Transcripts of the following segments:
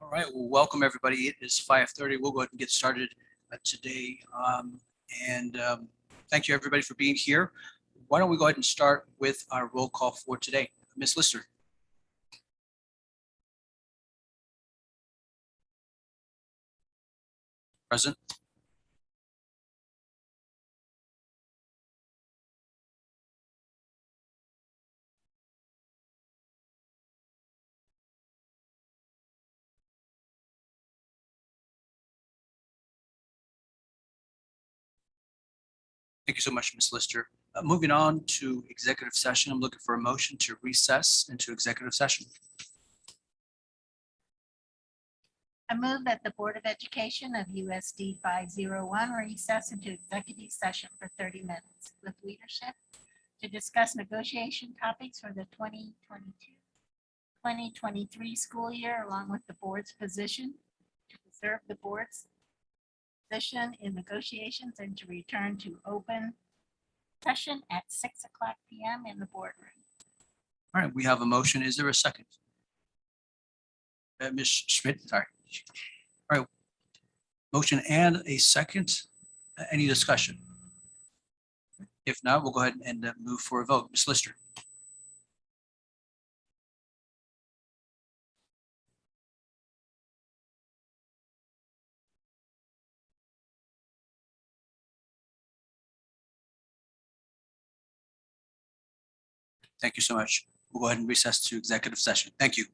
All right, well, welcome everybody. It is 5:30. We'll go ahead and get started today. Thank you everybody for being here. Why don't we go ahead and start with our roll call for today? Ms. Lister. Present. Thank you so much, Ms. Lister. Moving on to executive session, I'm looking for a motion to recess into executive session. I move that the Board of Education of USD 501 recess into executive session for 30 minutes with leadership to discuss negotiation topics for the 2022-2023 school year, along with the board's position, to preserve the board's position in negotiations and to return to open session at 6:00 PM in the boardroom. All right, we have a motion. Is there a second? Ms. Schmidt, sorry. All right. Motion and a second. Any discussion? If not, we'll go ahead and move for a vote. Ms. Lister. Thank you so much. We'll go ahead and recess to executive session. Thank you.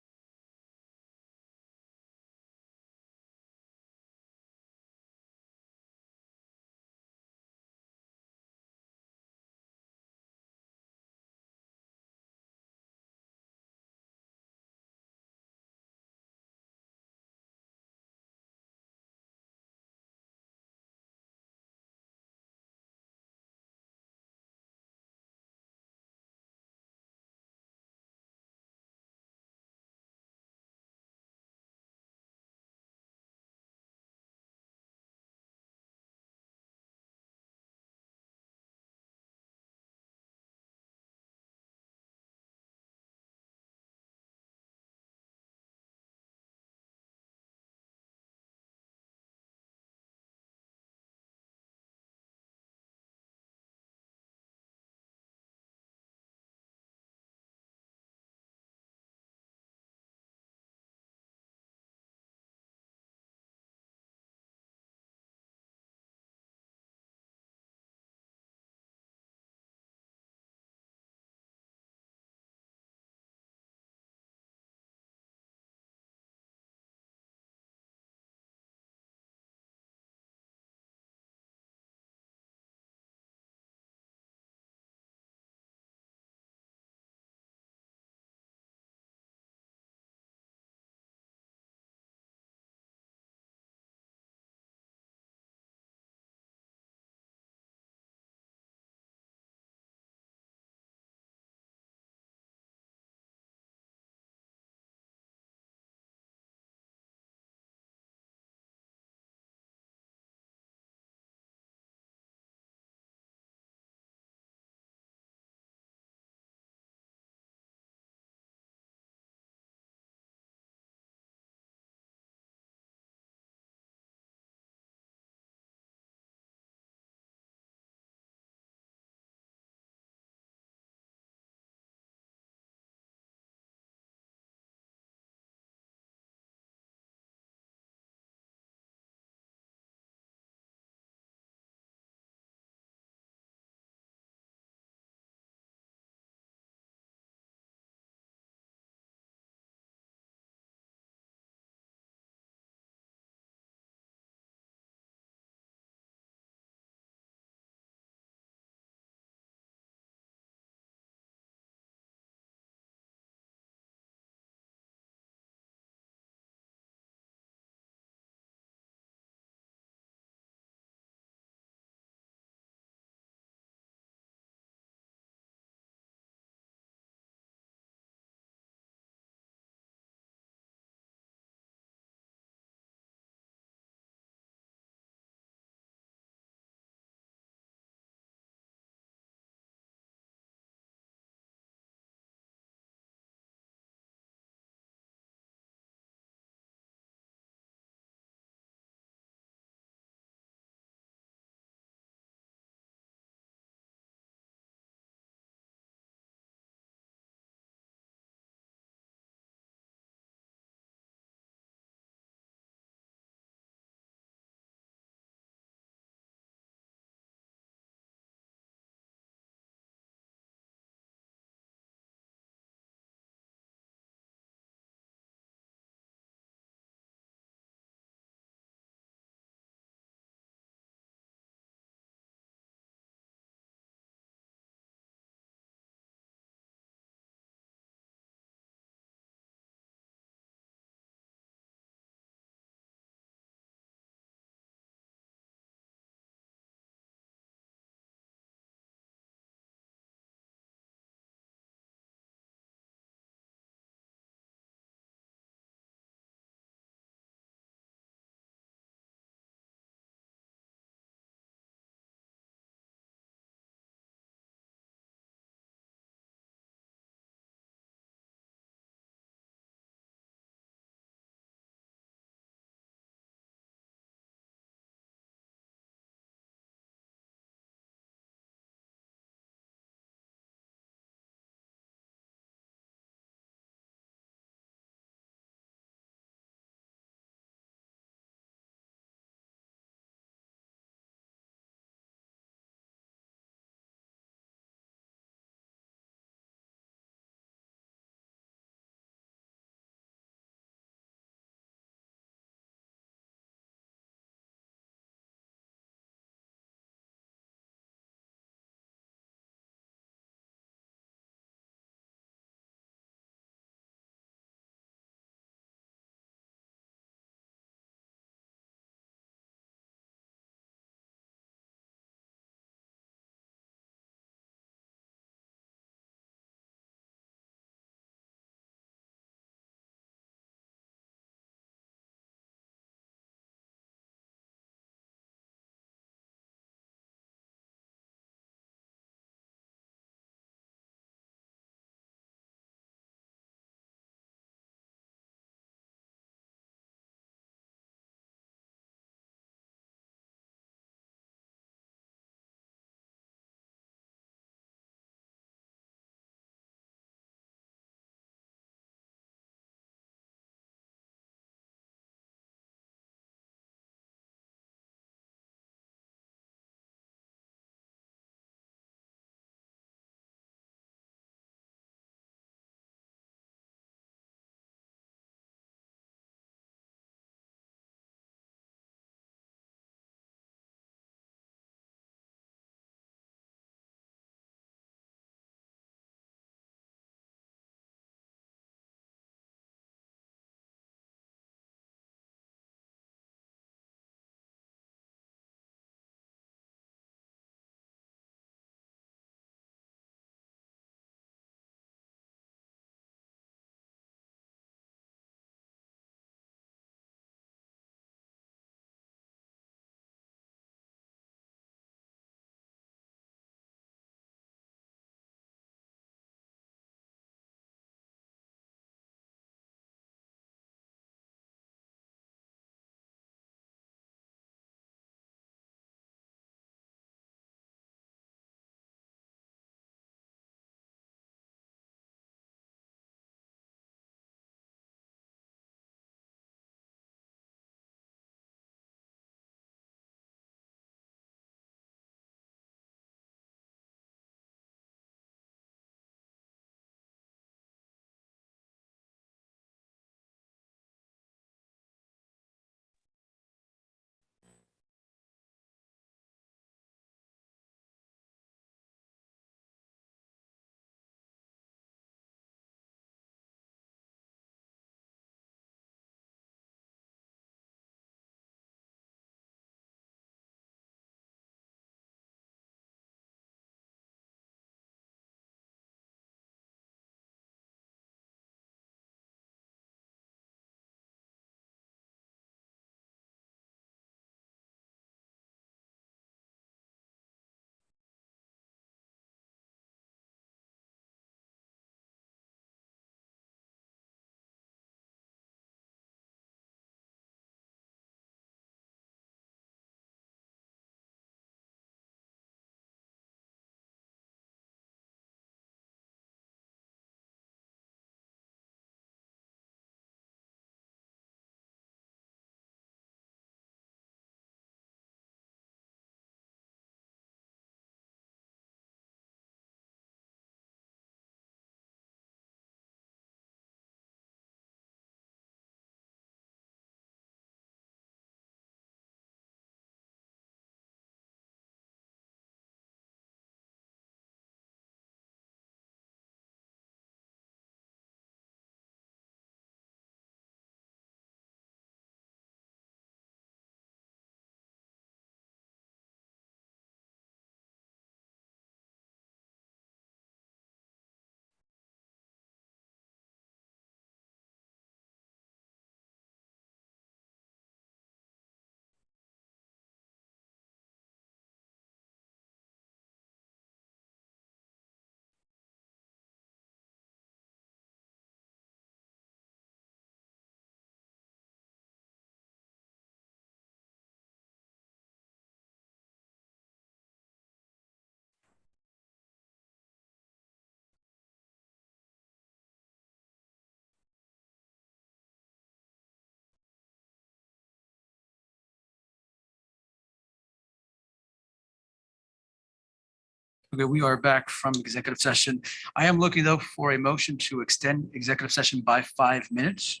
Okay, we are back from executive session. I am looking though for a motion to extend executive session by 5 minutes.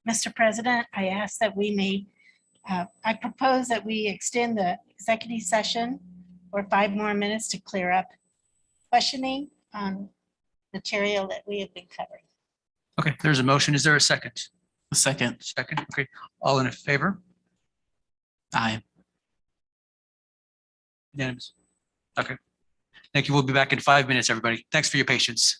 Mr. President, I ask that I propose that we extend the executive session for 5 more minutes to clear up questioning on material that we have been covering. Okay, there's a motion. Is there a second? A second. Second, okay. All in favor? Aye. Unanimous. Okay. Thank you. We'll be back in 5 minutes, everybody. Thanks for your patience.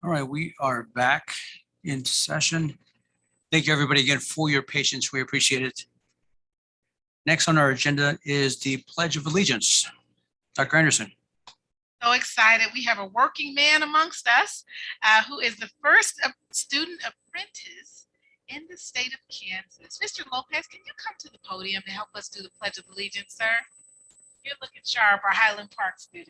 All right, we are back in session. Thank you, everybody, again, for your patience. We appreciate it. Next on our agenda is the Pledge of Allegiance. Dr. Anderson. So excited. We have a working man amongst us who is the first student apprentice in the state of Kansas. Mr. Lopez, can you come to the podium and help us do the Pledge of Allegiance, sir? You're looking sharp, our Highland Park student.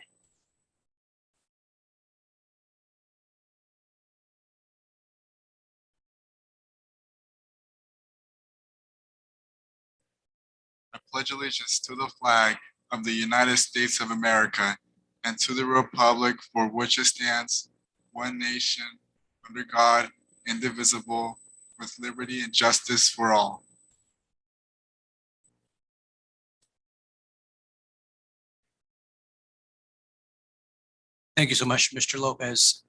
I pledge allegiance to the flag of the United States of America and to the republic for which it stands, one nation, under God, indivisible, with liberty and justice for all. Thank you so much, Mr. Lopez.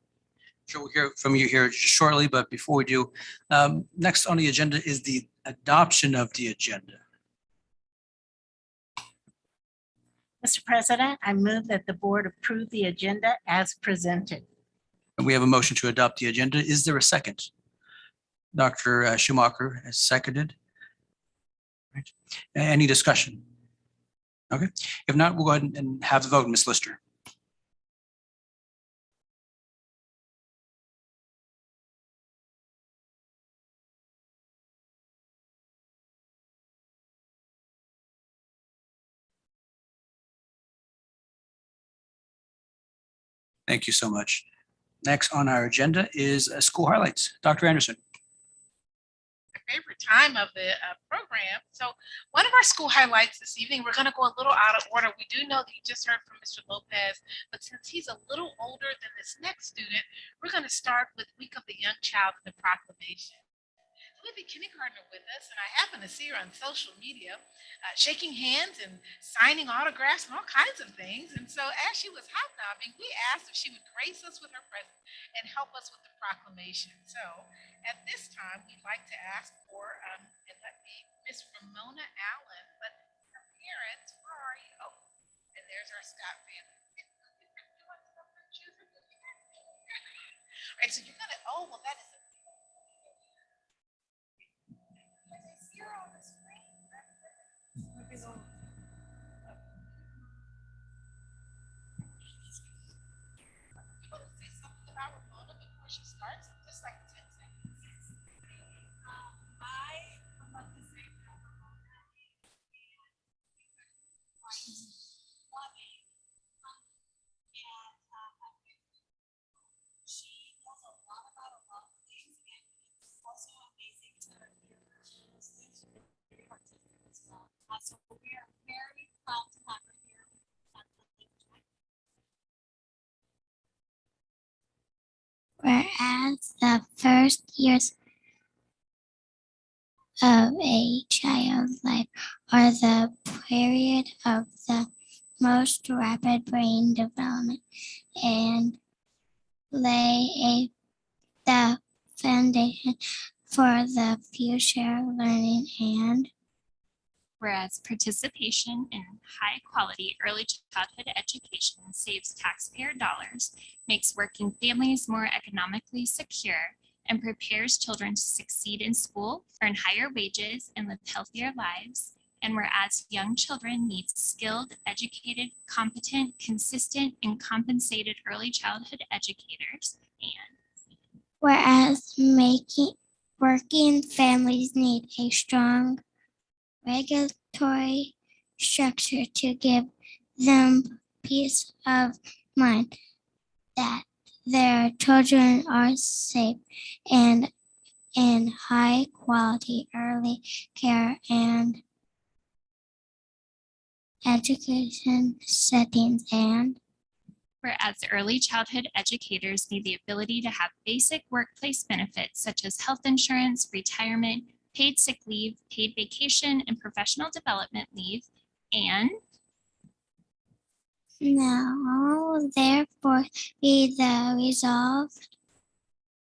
Sure, we'll hear from you here shortly, but before we do, next on the agenda is the adoption of the agenda. Mr. President, I move that the board approve the agenda as presented. And we have a motion to adopt the agenda. Is there a second? Dr. Schumacher has seconded. Right. Any discussion? Okay, if not, we'll go ahead and have the vote. Ms. Lister. Thank you so much. Next on our agenda is school highlights. Dr. Anderson. My favorite time of the program. So one of our school highlights this evening, we're going to go a little out of order. We do know that you just heard from Mr. Lopez, but since he's a little older than this next student, we're going to start with Week of the Young Child and the proclamation. We have a kindergartner with us, and I happen to see her on social media, shaking hands and signing autographs and all kinds of things. And so as she was hobnobbing, we asked if she would grace us with her presence and help us with the proclamation. So at this time, we'd like to ask for, and let me, Miss Ramona Allen, but her parents, where are you? Oh, and there's our Scott family. All right, so you're gonna, oh, well, that is a on the screen. Say something about Ramona before she starts, just like 10 seconds. I would like to say that Ramona is loving, and she knows a lot about a lot of things, and it's also amazing to hear her. She's very artistic as well. So we are very proud to have her here. Whereas the first years of a child's life are the period of the most rapid brain development and lay the foundation for the future learning. And whereas participation in high-quality early childhood education saves taxpayer dollars, makes working families more economically secure, and prepares children to succeed in school, earn higher wages, and live healthier lives. And whereas young children need skilled, educated, competent, consistent, and compensated early childhood educators. And whereas working families need a strong regulatory structure to give them peace of mind that their children are safe and in high quality early care and education settings. And whereas early childhood educators need the ability to have basic workplace benefits such as health insurance, retirement, paid sick leave, paid vacation, and professional development leave. And now, therefore, be the resolved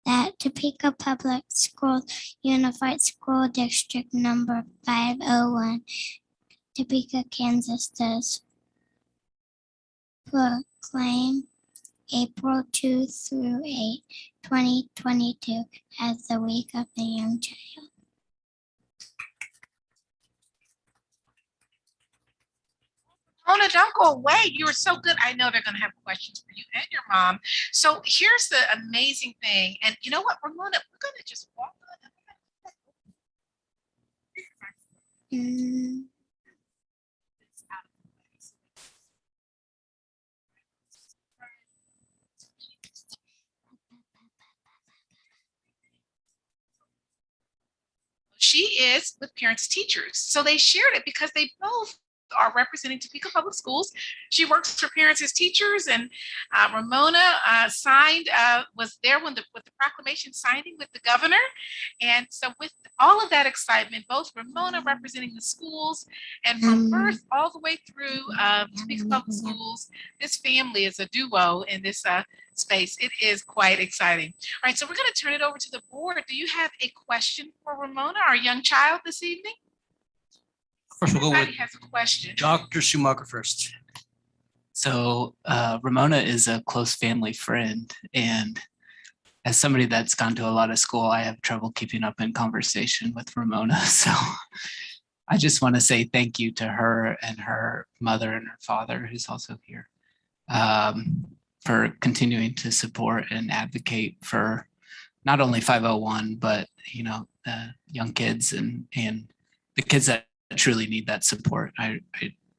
that Topeka Public Schools Unified School District Number 501, Topeka, Kansas, does proclaim April 2 through 8, 2022, as the Week of the Young Child. Mona, don't go away. You were so good. I know they're going to have questions for you and your mom. So here's the amazing thing. And you know what, Ramona, we're going to just walk on. Mm, She is with parents teachers. So they shared it because they both are representing Topeka Public Schools. She works for parents as teachers, and Ramona was there when with the proclamation signing with the governor. And so with all of that excitement, both Ramona representing the schools and from birth all the way through Topeka Public Schools, this family is a duo in this space. It is quite exciting. All right, so we're going to turn it over to the board. Do you have a question for Ramona, our young child, this evening? First, we'll go with Everybody has a question. Dr. Schumacher first. So Ramona is a close family friend, and as somebody that's gone to a lot of school, I have trouble keeping up in conversation with Ramona. So I just want to say thank you to her and her mother and her father, who's also here, for continuing to support and advocate for not only 501, but young kids and the kids that truly need that support. I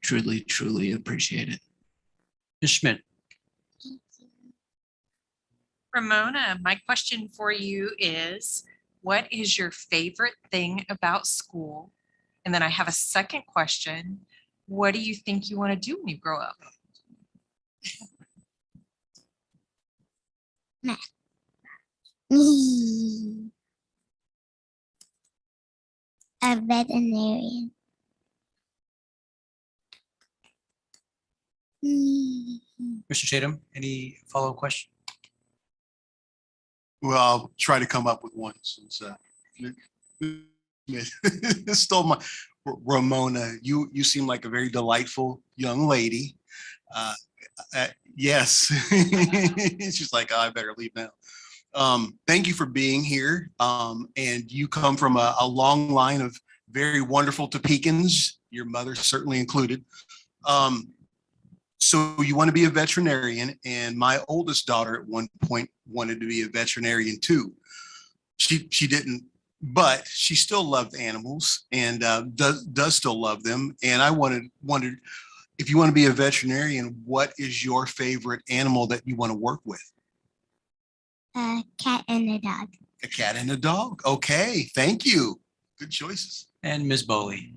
truly appreciate it. Ms. Schmidt. Ramona, my question for you is, what is your favorite thing about school? And then I have a second question. What do you think you want to do when you grow up? A veterinarian. Mr. Tatum, any follow-up question? Well, I'll try to come up with one since stole my Ramona. You seem like a very delightful young lady. Yes, she's like, oh, I better leave now. Thank you for being here. And you come from a long line of very wonderful Topekans, your mother certainly included. So you want to be a veterinarian, and my oldest daughter at one point wanted to be a veterinarian too. She didn't, but she still loved animals and does still love them. And I wondered if you want to be a veterinarian, what is your favorite animal that you want to work with? A cat and a dog. A cat and a dog. Okay, thank you. Good choices. And Ms. Bowley.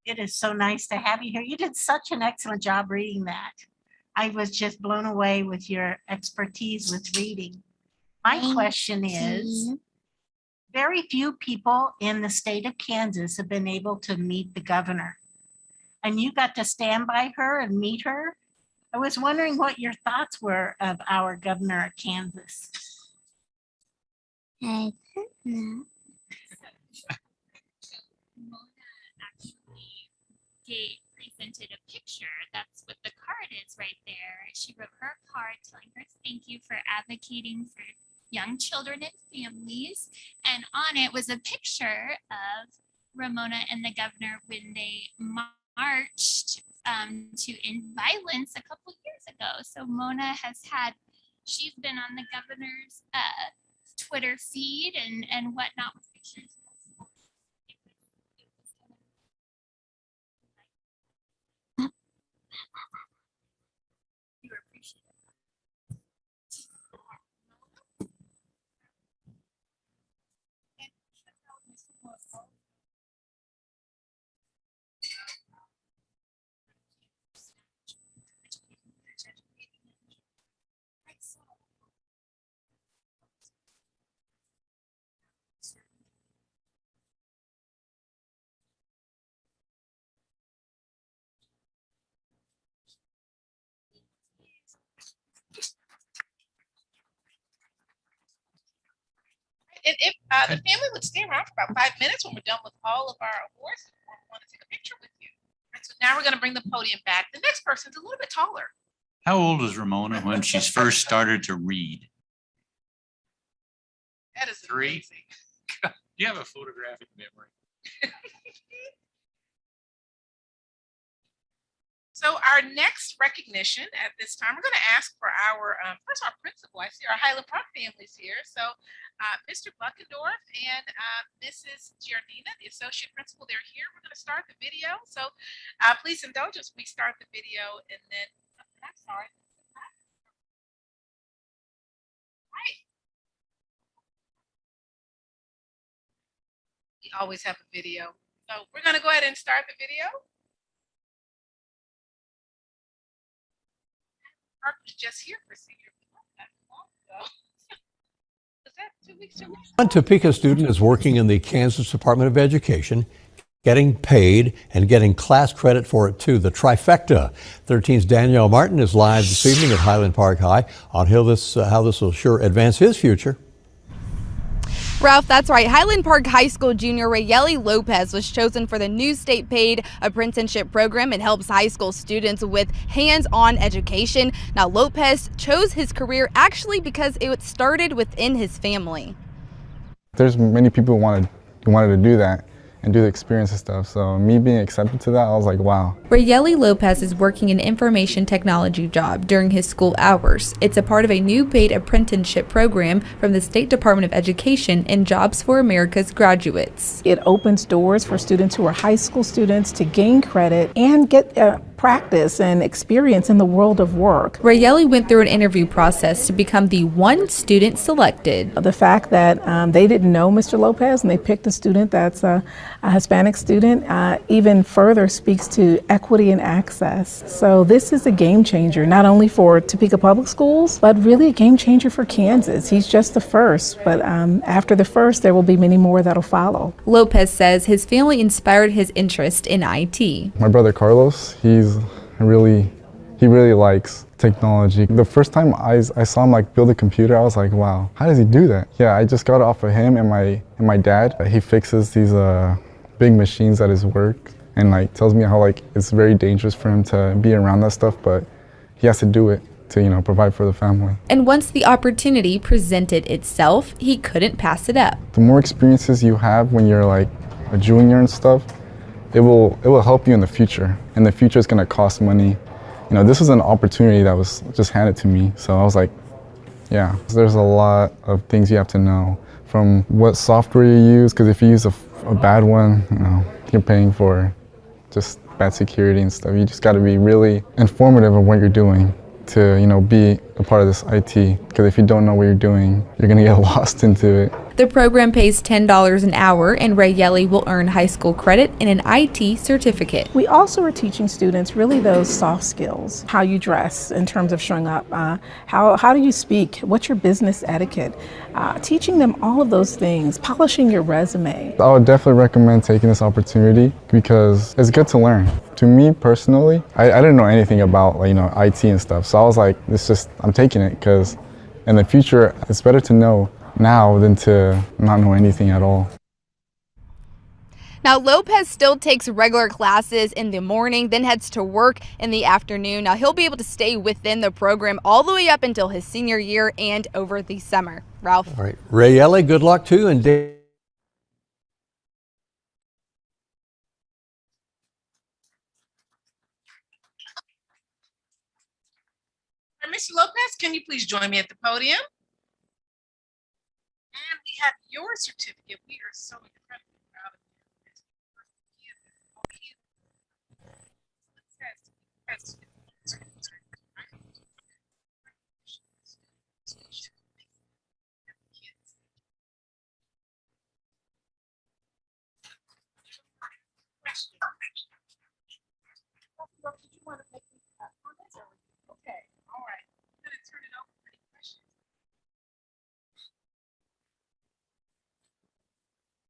It is so nice to have you here. You did such an excellent job reading that. I was just blown away with your expertise with reading. My Thank question is, you. very few people in the state of Kansas have been able to meet the governor. And you got to stand by her and meet her. I was wondering what your thoughts were of our governor of Kansas. I don't know. Presented a picture. That's what the card is right there. She wrote her card telling her thank you for advocating for young children and families. And on it was a picture of Ramona and the governor when they marched to end violence a couple years ago. So Mona she's been on the governor's Twitter feed and whatnot with pictures. You appreciate it. And if the family would stay around for about 5 minutes when we're done with all of our awards, we want to take a picture with you. All right, so now we're going to bring the podium back. The next person's a little bit taller. How old was Ramona when she first started to read? That is 3? amazing. You have a photographic memory. So our next recognition at this time, we're going to ask for our, first our principal. I see our Highland Park families here. So Mr. Buckendorf and Mrs. Giardina, the associate principal, they're here. We're going to start the video. So please indulge us. We start the video and then, I'm sorry. Right. We always have a video. So we're going to go ahead and start the video. Park was just here for senior. Was that 2 weeks ago? One Topeka student is working in the Kansas Department of Education, getting paid and getting class credit for it too. The trifecta. 13's Danielle Martin is live this evening at Highland Park High on how this will sure advance his future. Ralph, that's right. Highland Park High School junior Rayeli Lopez was chosen for the new state paid apprenticeship program. It helps high school students with hands-on education. Now, Lopez chose his career actually because it started within his family. There's many people who wanted to do that and do the experience and stuff. So me being accepted to that, I was like, wow. Rayeli Lopez is working an information technology job during his school hours. It's a part of a new paid apprenticeship program from the State Department of Education and Jobs for America's graduates. It opens doors for students who are high school students to gain credit and get practice and experience in the world of work. Rayeli went through an interview process to become the one student selected. The fact that they didn't know Mr. Lopez and they picked a student that's a Hispanic student even further speaks to equity and access. So this is a game changer, not only for Topeka Public Schools, but really a game changer for Kansas. He's just the first, but after the first, there will be many more that'll follow. Lopez says his family inspired his interest in IT. My brother Carlos, he really likes technology. The first time I saw him like build a computer, I was like, wow, how does he do that? Yeah, I just got it off of him and my dad. He fixes these big machines at his work and like tells me how like it's very dangerous for him to be around that stuff, but he has to do it to, provide for the family. And once the opportunity presented itself, he couldn't pass it up. The more experiences you have when you're like a junior and stuff, it will help you in the future, and the future is going to cost money. This was an opportunity that was just handed to me, so I was like, yeah. There's a lot of things you have to know, from what software you use, because if you use a bad one, you're paying for just bad security and stuff. You just got to be really informative of what you're doing to, be a part of this IT, because if you don't know what you're doing, you're going to get lost into it. The program pays $10 an hour, and Rayeli will earn high school credit and an IT certificate. We also are teaching students really those soft skills, how you dress in terms of showing up, how do you speak, what's your business etiquette, teaching them all of those things, polishing your resume. I would definitely recommend taking this opportunity because it's good to learn. To me personally, I didn't know anything about IT and stuff, so I was like, I'm taking it because in the future it's better to know now than to not know anything at all. Now, Lopez still takes regular classes in the morning, then heads to work in the afternoon. Now, he'll be able to stay within the program all the way up until his senior year and over the summer. Ralph. All right, Rayeli, good luck too. And Mr. Lopez, can you please join me at the podium? And we have your certificate. We are so incredibly proud of you. Okay, all right. I'm going to turn it over for any questions.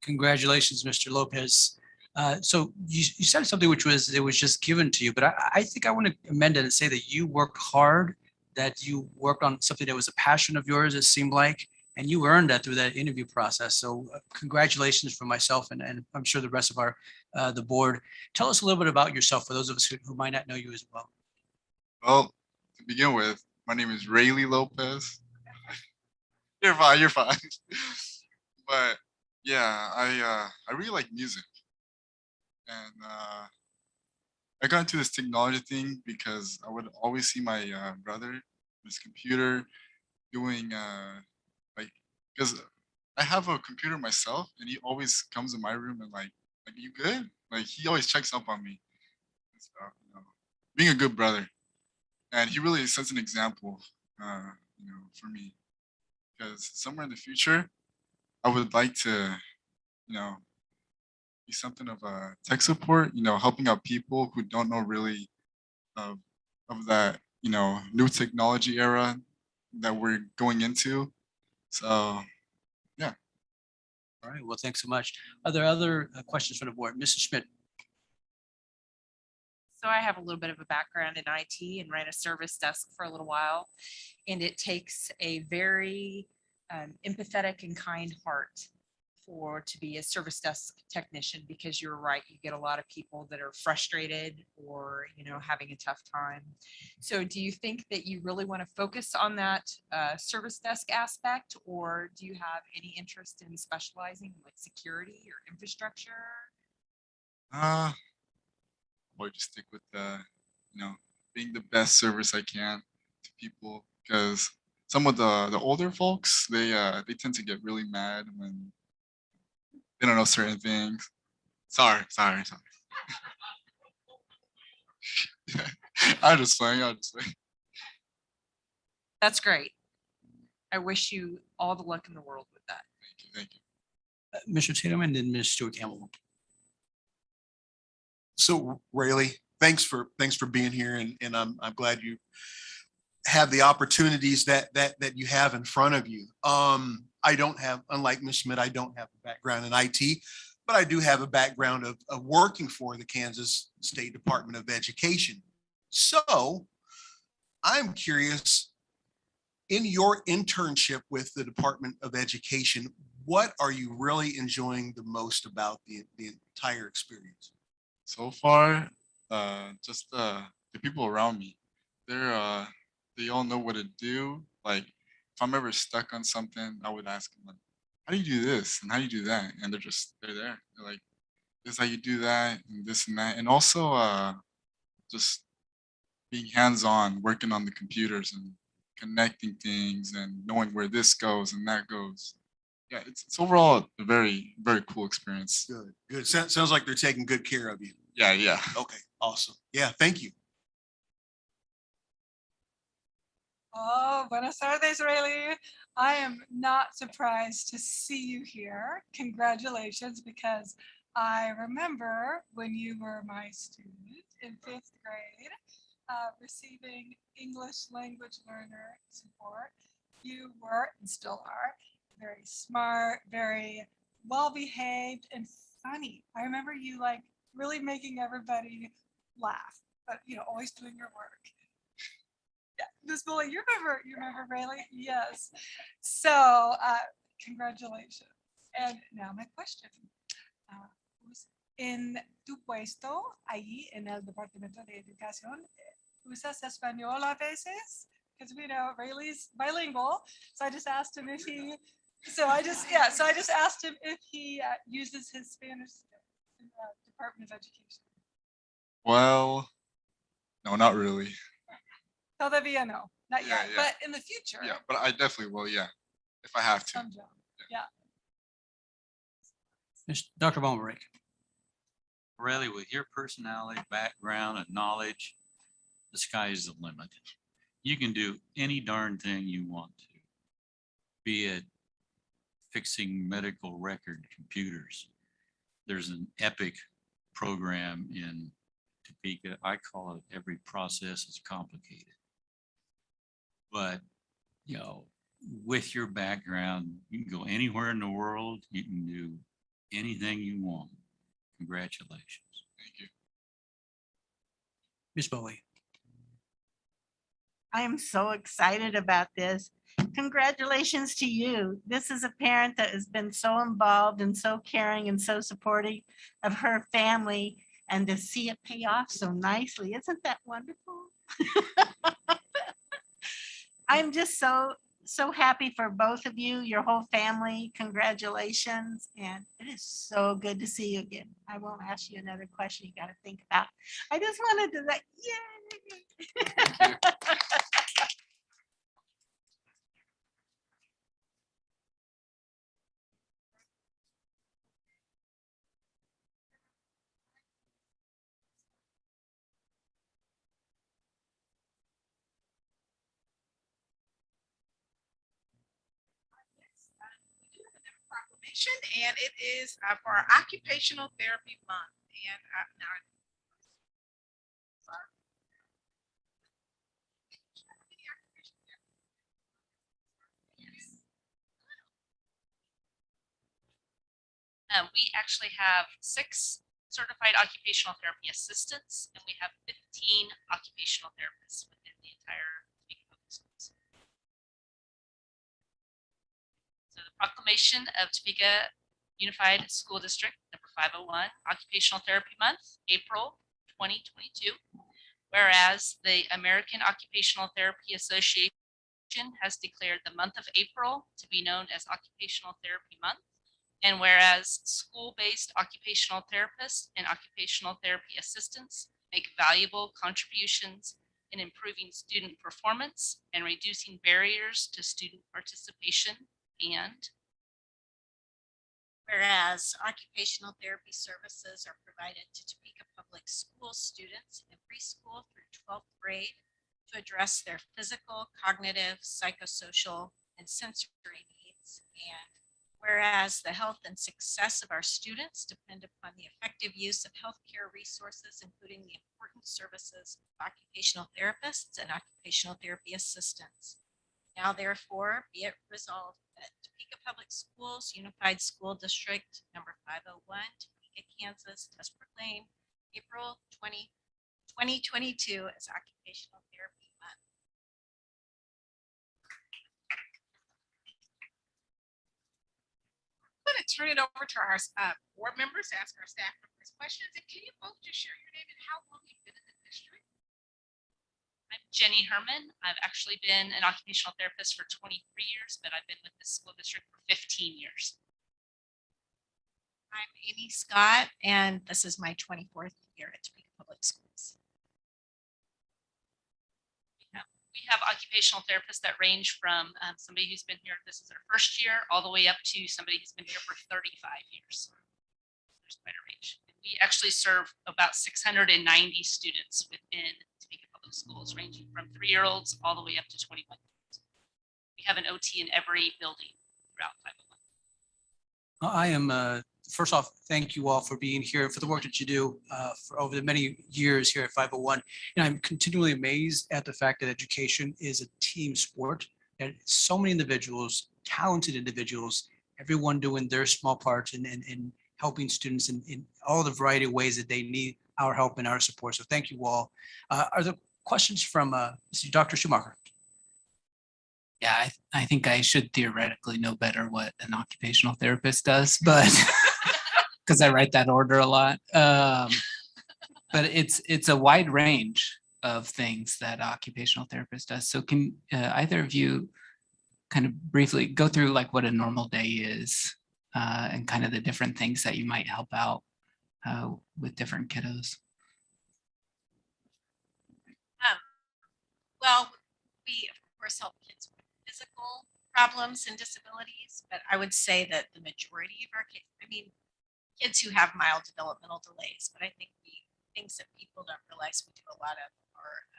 Congratulations, Mr. Lopez. So you said something which was, it was just given to you, but I think I want to amend it and say that you worked hard, that you worked on something that was a passion of yours, it seemed like, and you earned that through that interview process. So congratulations from myself and I'm sure the rest of our the board. Tell us a little bit about yourself for those of us who might not know you as well. Well, to begin with, my name is Rayleigh Lopez. You're fine, you're fine. But yeah, I really like music. And I got into this technology thing because I would always see my brother, his computer, doing like, because I have a computer myself, and he always comes in my room and like you good? Like he always checks up on me and stuff, you know, being a good brother. And he really sets an example, you know, for me. Because somewhere in the future, I would like to, you know, be something of a tech support, you know, helping out people who don't know really of that, you know, new technology era that we're going into. So, yeah. All right, well, thanks so much. Are there other questions from the board? Mrs. Schmidt? So I have a little bit of a background in IT and ran a service desk for a little while. And it takes a very empathetic and kind heart to be a service desk technician, because you're right, you get a lot of people that are frustrated or, you know, having a tough time. So do you think that you really want to focus on that service desk aspect, or do you have any interest in specializing in like security or infrastructure? Or just stick with you know, being the best service I can to people, because some of the older folks, they tend to get really mad when they don't know certain things. Sorry. I'm just playing. That's great. I wish you all the luck in the world with that. Thank you. Mr. Tatum and then Ms. Stewart Campbell. So Rayleigh, thanks for being here, and I'm glad you have the opportunities that you have in front of you. I don't have, unlike Ms. Schmidt, I don't have a background in IT, but I do have a background of working for the Kansas State Department of Education. So I'm curious, in your internship with the Department of Education, what are you really enjoying the most about the entire experience? So far, just the people around me, they all know what to do. Like if I'm ever stuck on something, I would ask them like, how do you do this and how do you do that? And they're there. They're like, this is how you do that and this and that. And also just being hands-on, working on the computers and connecting things and knowing where this goes and that goes. Yeah, it's overall a very, very cool experience. Good. Sounds like they're taking good care of you. Yeah. Okay, awesome. Yeah, thank you. Oh, buenas tardes, Rayleigh. I am not surprised to see you here. Congratulations, because I remember when you were my student in 5th grade, receiving English language learner support. You were, and still are, very smart, very well-behaved and funny. I remember you like really making everybody laugh, but you know, always doing your work. Yeah, Ms. Bully, you remember Rayleigh? Yes. So congratulations. And now my question. En tu puesto ahí en el Departamento de Educación, ¿usas español a veces? Because we know Rayleigh's bilingual. So I just asked him if he asked him if he uses his Spanish in the Department of Education. Well, no, not really. Todavía no, not yet, Yeah. but in the future. Yeah, but I definitely will, yeah, if I have to. Someday. Yeah. Dr. Baumbach. Really, with your personality, background, and knowledge, the sky is the limit. You can do any darn thing you want to, be it fixing medical record computers. There's an epic program in Topeka. I call it every process is complicated. But, you know, with your background, you can go anywhere in the world. You can do anything you want. Congratulations. Thank you. Ms. Bowie. I am so excited about this. Congratulations to you. This is a parent that has been so involved and so caring and so supportive of her family, and to see it pay off so nicely. Isn't that wonderful? I'm just so happy for both of you, your whole family. Congratulations. And it is so good to see you again. I won't ask you another question you got to think about. I just wanted to like, yay. We do have another proclamation, and it is for our Occupational Therapy Month. And now, We actually have 6 certified occupational therapy assistants, and we have 15 occupational therapists within the entire Topeka Public Schools. So the proclamation of Topeka Unified School District number 501, Occupational Therapy Month, April 2022. Whereas the American Occupational Therapy Association has declared the month of April to be known as Occupational Therapy Month. And whereas school-based occupational therapists and occupational therapy assistants make valuable contributions in improving student performance and reducing barriers to student participation. And Whereas occupational therapy services are provided to Topeka Public School students in preschool through 12th grade to address their physical, cognitive, psychosocial, and sensory needs. And whereas the health and success of our students depend upon the effective use of healthcare resources, including the important services of occupational therapists and occupational therapy assistants. Now therefore be it resolved that Topeka Public Schools Unified School District number 501, Topeka, Kansas, does proclaim April 2022 as Occupational Therapy Month. I'm going to turn it over to our board members, ask our staff members questions. And can you both just share your name and how long you've been in the district? I'm Jenny Herman. I've actually been an occupational therapist for 23 years, but I've been with this school district for 15 years. I'm Amy Scott, and this is my 24th year at Topeka Public Schools. We have occupational therapists that range from somebody who's been here, this is their first year, all the way up to somebody who's been here for 35 years. There's quite a range. We actually serve about 690 students within Topeka Public Schools, ranging from 3-year-olds all the way up to 21. We have an OT in every building throughout 501. I am, first off, thank you all for being here, for the work that you do for over the many years here at 501. And I'm continually amazed at the fact that education is a team sport, that so many individuals, talented individuals, everyone doing their small parts in helping students in all the variety of ways that they need our help and our support. So thank you all. Are there questions from Dr. Schumacher? Yeah, I think I should theoretically know better what an occupational therapist does, but because I write that order a lot. But it's a wide range of things that occupational therapist does. So can either of you kind of briefly go through like what a normal day is and kind of the different things that you might help out with different kiddos? Well, we of course help kids with physical problems and disabilities, but I would say that the majority of our kids, kids who have mild developmental delays, but I think things that people don't realize we do a lot of are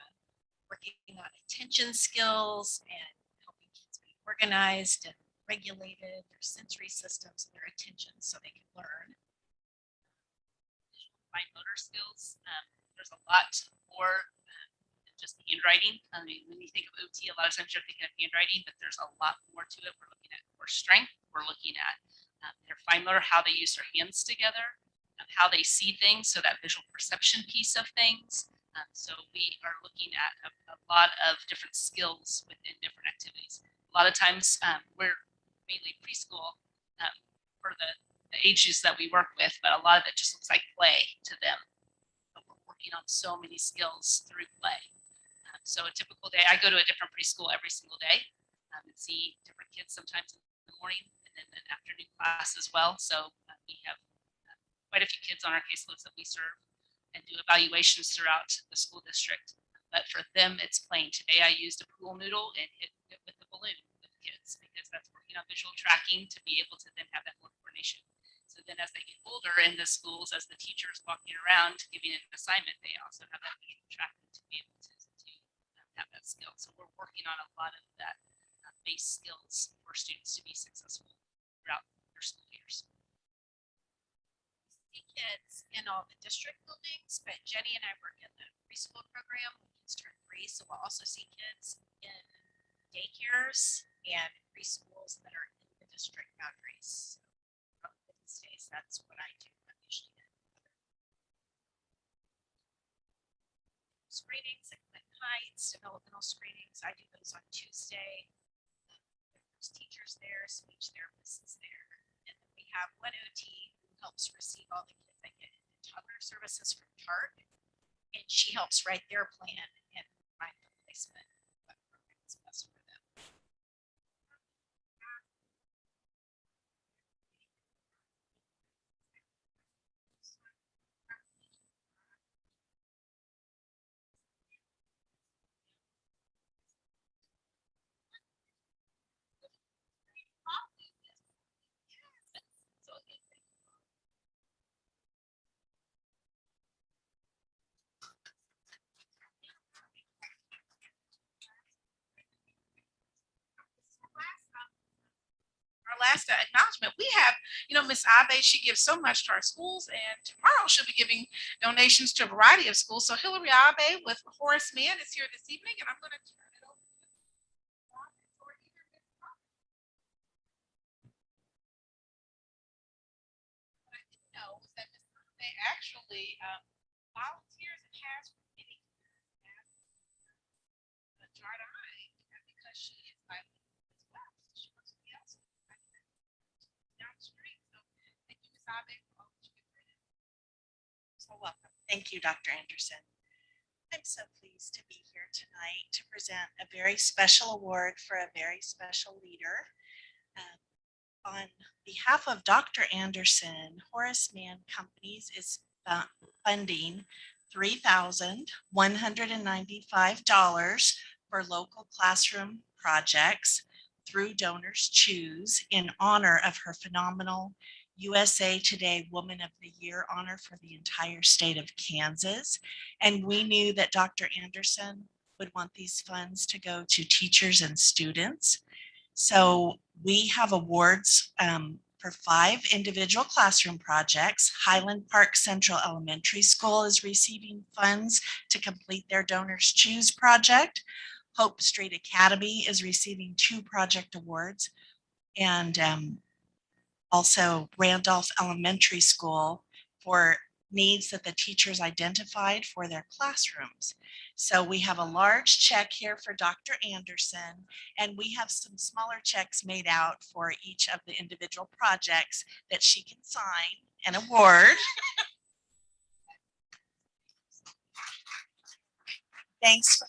working on attention skills and helping kids be organized and regulated, their sensory systems, and their attention so they can learn. Fine motor skills. There's a lot more than just handwriting. I mean, when you think of OT, a lot of times you're thinking of handwriting, but there's a lot more to it. We're looking at core strength. We're looking at their fine motor, how they use their hands together, how they see things, so that visual perception piece of things. So we are looking at a lot of different skills within different activities. A lot of times we're mainly preschool for the ages that we work with, but a lot of it just looks like play to them. But we're working on so many skills through play. So a typical day, I go to a different preschool every single day and see different kids sometimes in the morning and then an afternoon class as well. So we have quite a few kids on our caseloads that we serve and do evaluations throughout the school district. But for them, it's playing. Today I used a pool noodle and hit it with the balloon with the kids because that's working on visual tracking to be able to then have that more coordination. So then as they get older in the schools, as the teachers walking around giving an assignment, they also have that visual tracking to be able to have that skill. So we're working on a lot of that base skills for students to be successful throughout their school years. Kids in all the district buildings, but Jenny and I work in the preschool program when kids turn 3. So we'll also see kids in daycares and preschools that are in the district boundaries. So these days, that's what I do. I'm usually in screenings at Clinton Heights, developmental screenings. I do those on Tuesday. There's teachers there, speech therapists is there. And then we have one OT who helps receive all the kids that get into toddler services from TARC. And she helps write their plan and find the placement, what program is best for them. Our last acknowledgement, we have, Miss Abe, she gives so much to our schools, and tomorrow she'll be giving donations to a variety of schools. So Hillary Abe with Horace Mann is here this evening, and I'm going to turn it over to what I didn't know was that Miss Abe actually volunteers and has for many years at Jardine because she is bilingual as well. So she wants to be else down the street. So thank you, Miss Abe, for all that you do. So welcome. Thank you, Dr. Anderson. I'm so pleased to be here tonight to present a very special award for a very special leader. On behalf of Dr. Anderson, Horace Mann Companies is funding $3,195 for local classroom projects through Donors Choose in honor of her phenomenal USA Today Woman of the Year honor for the entire state of Kansas. And we knew that Dr. Anderson would want these funds to go to teachers and students. So we have awards for 5 individual classroom projects. Highland Park Central Elementary School is receiving funds to complete their Donors Choose project. Hope Street Academy is receiving 2 project awards. And also Randolph Elementary School for needs that the teachers identified for their classrooms. So we have a large check here for Dr. Anderson, and we have some smaller checks made out for each of the individual projects that she can sign and award. Thanks.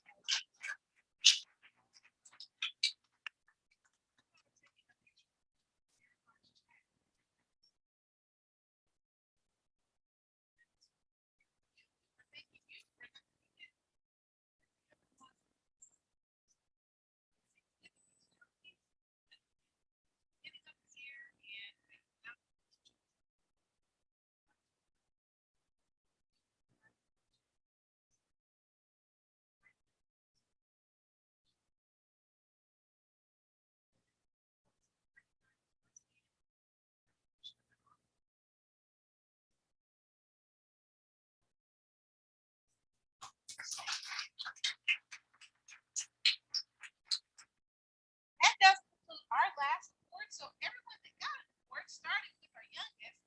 That does conclude our last award. So everyone that got an award, starting with our youngest,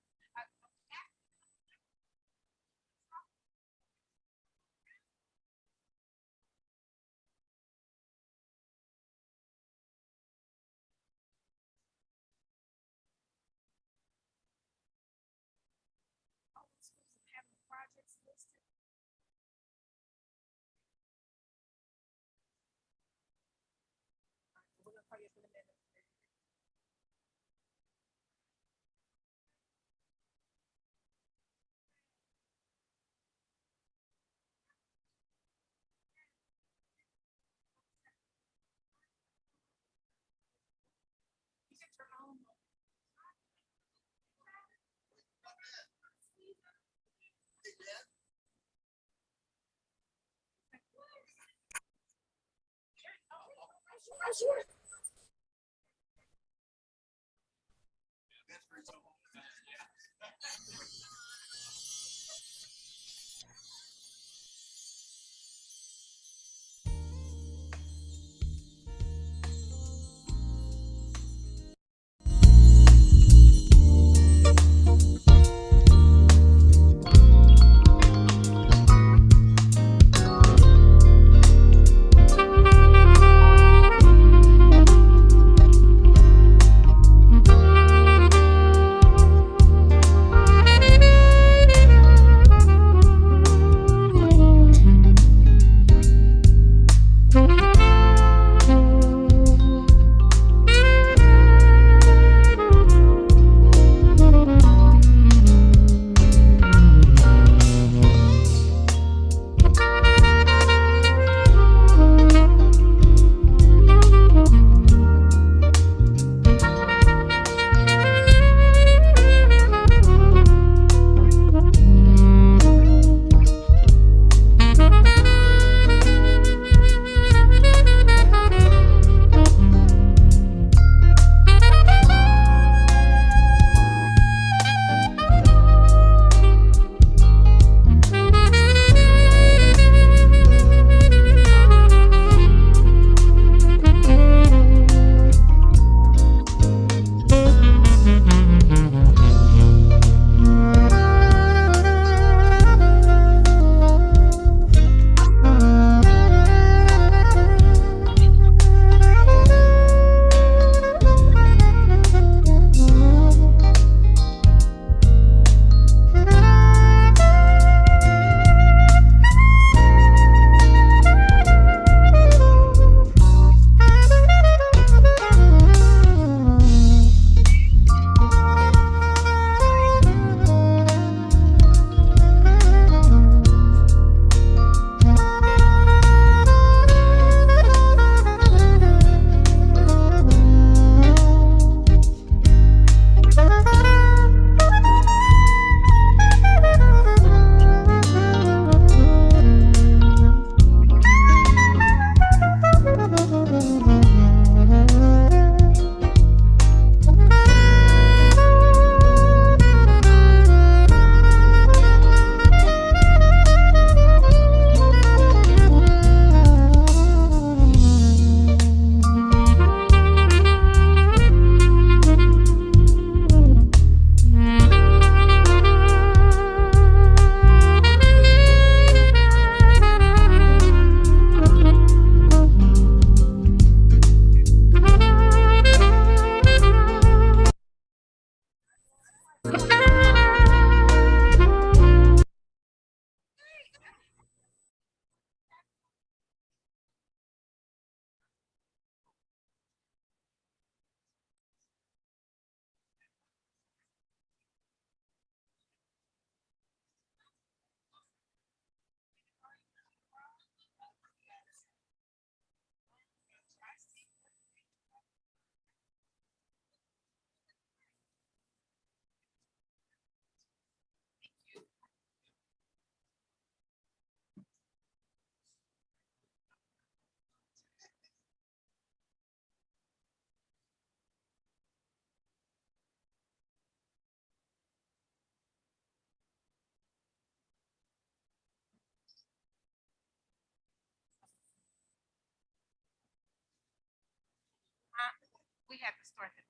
We have to start the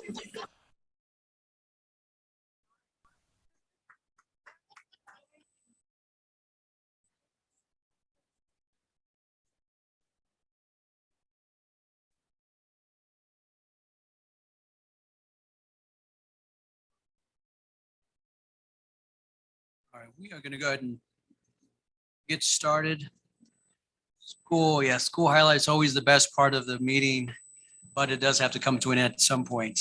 meeting. All right, we are going to go ahead and get started. School, yeah, school highlights always the best part of the meeting, but it does have to come to an end at some point.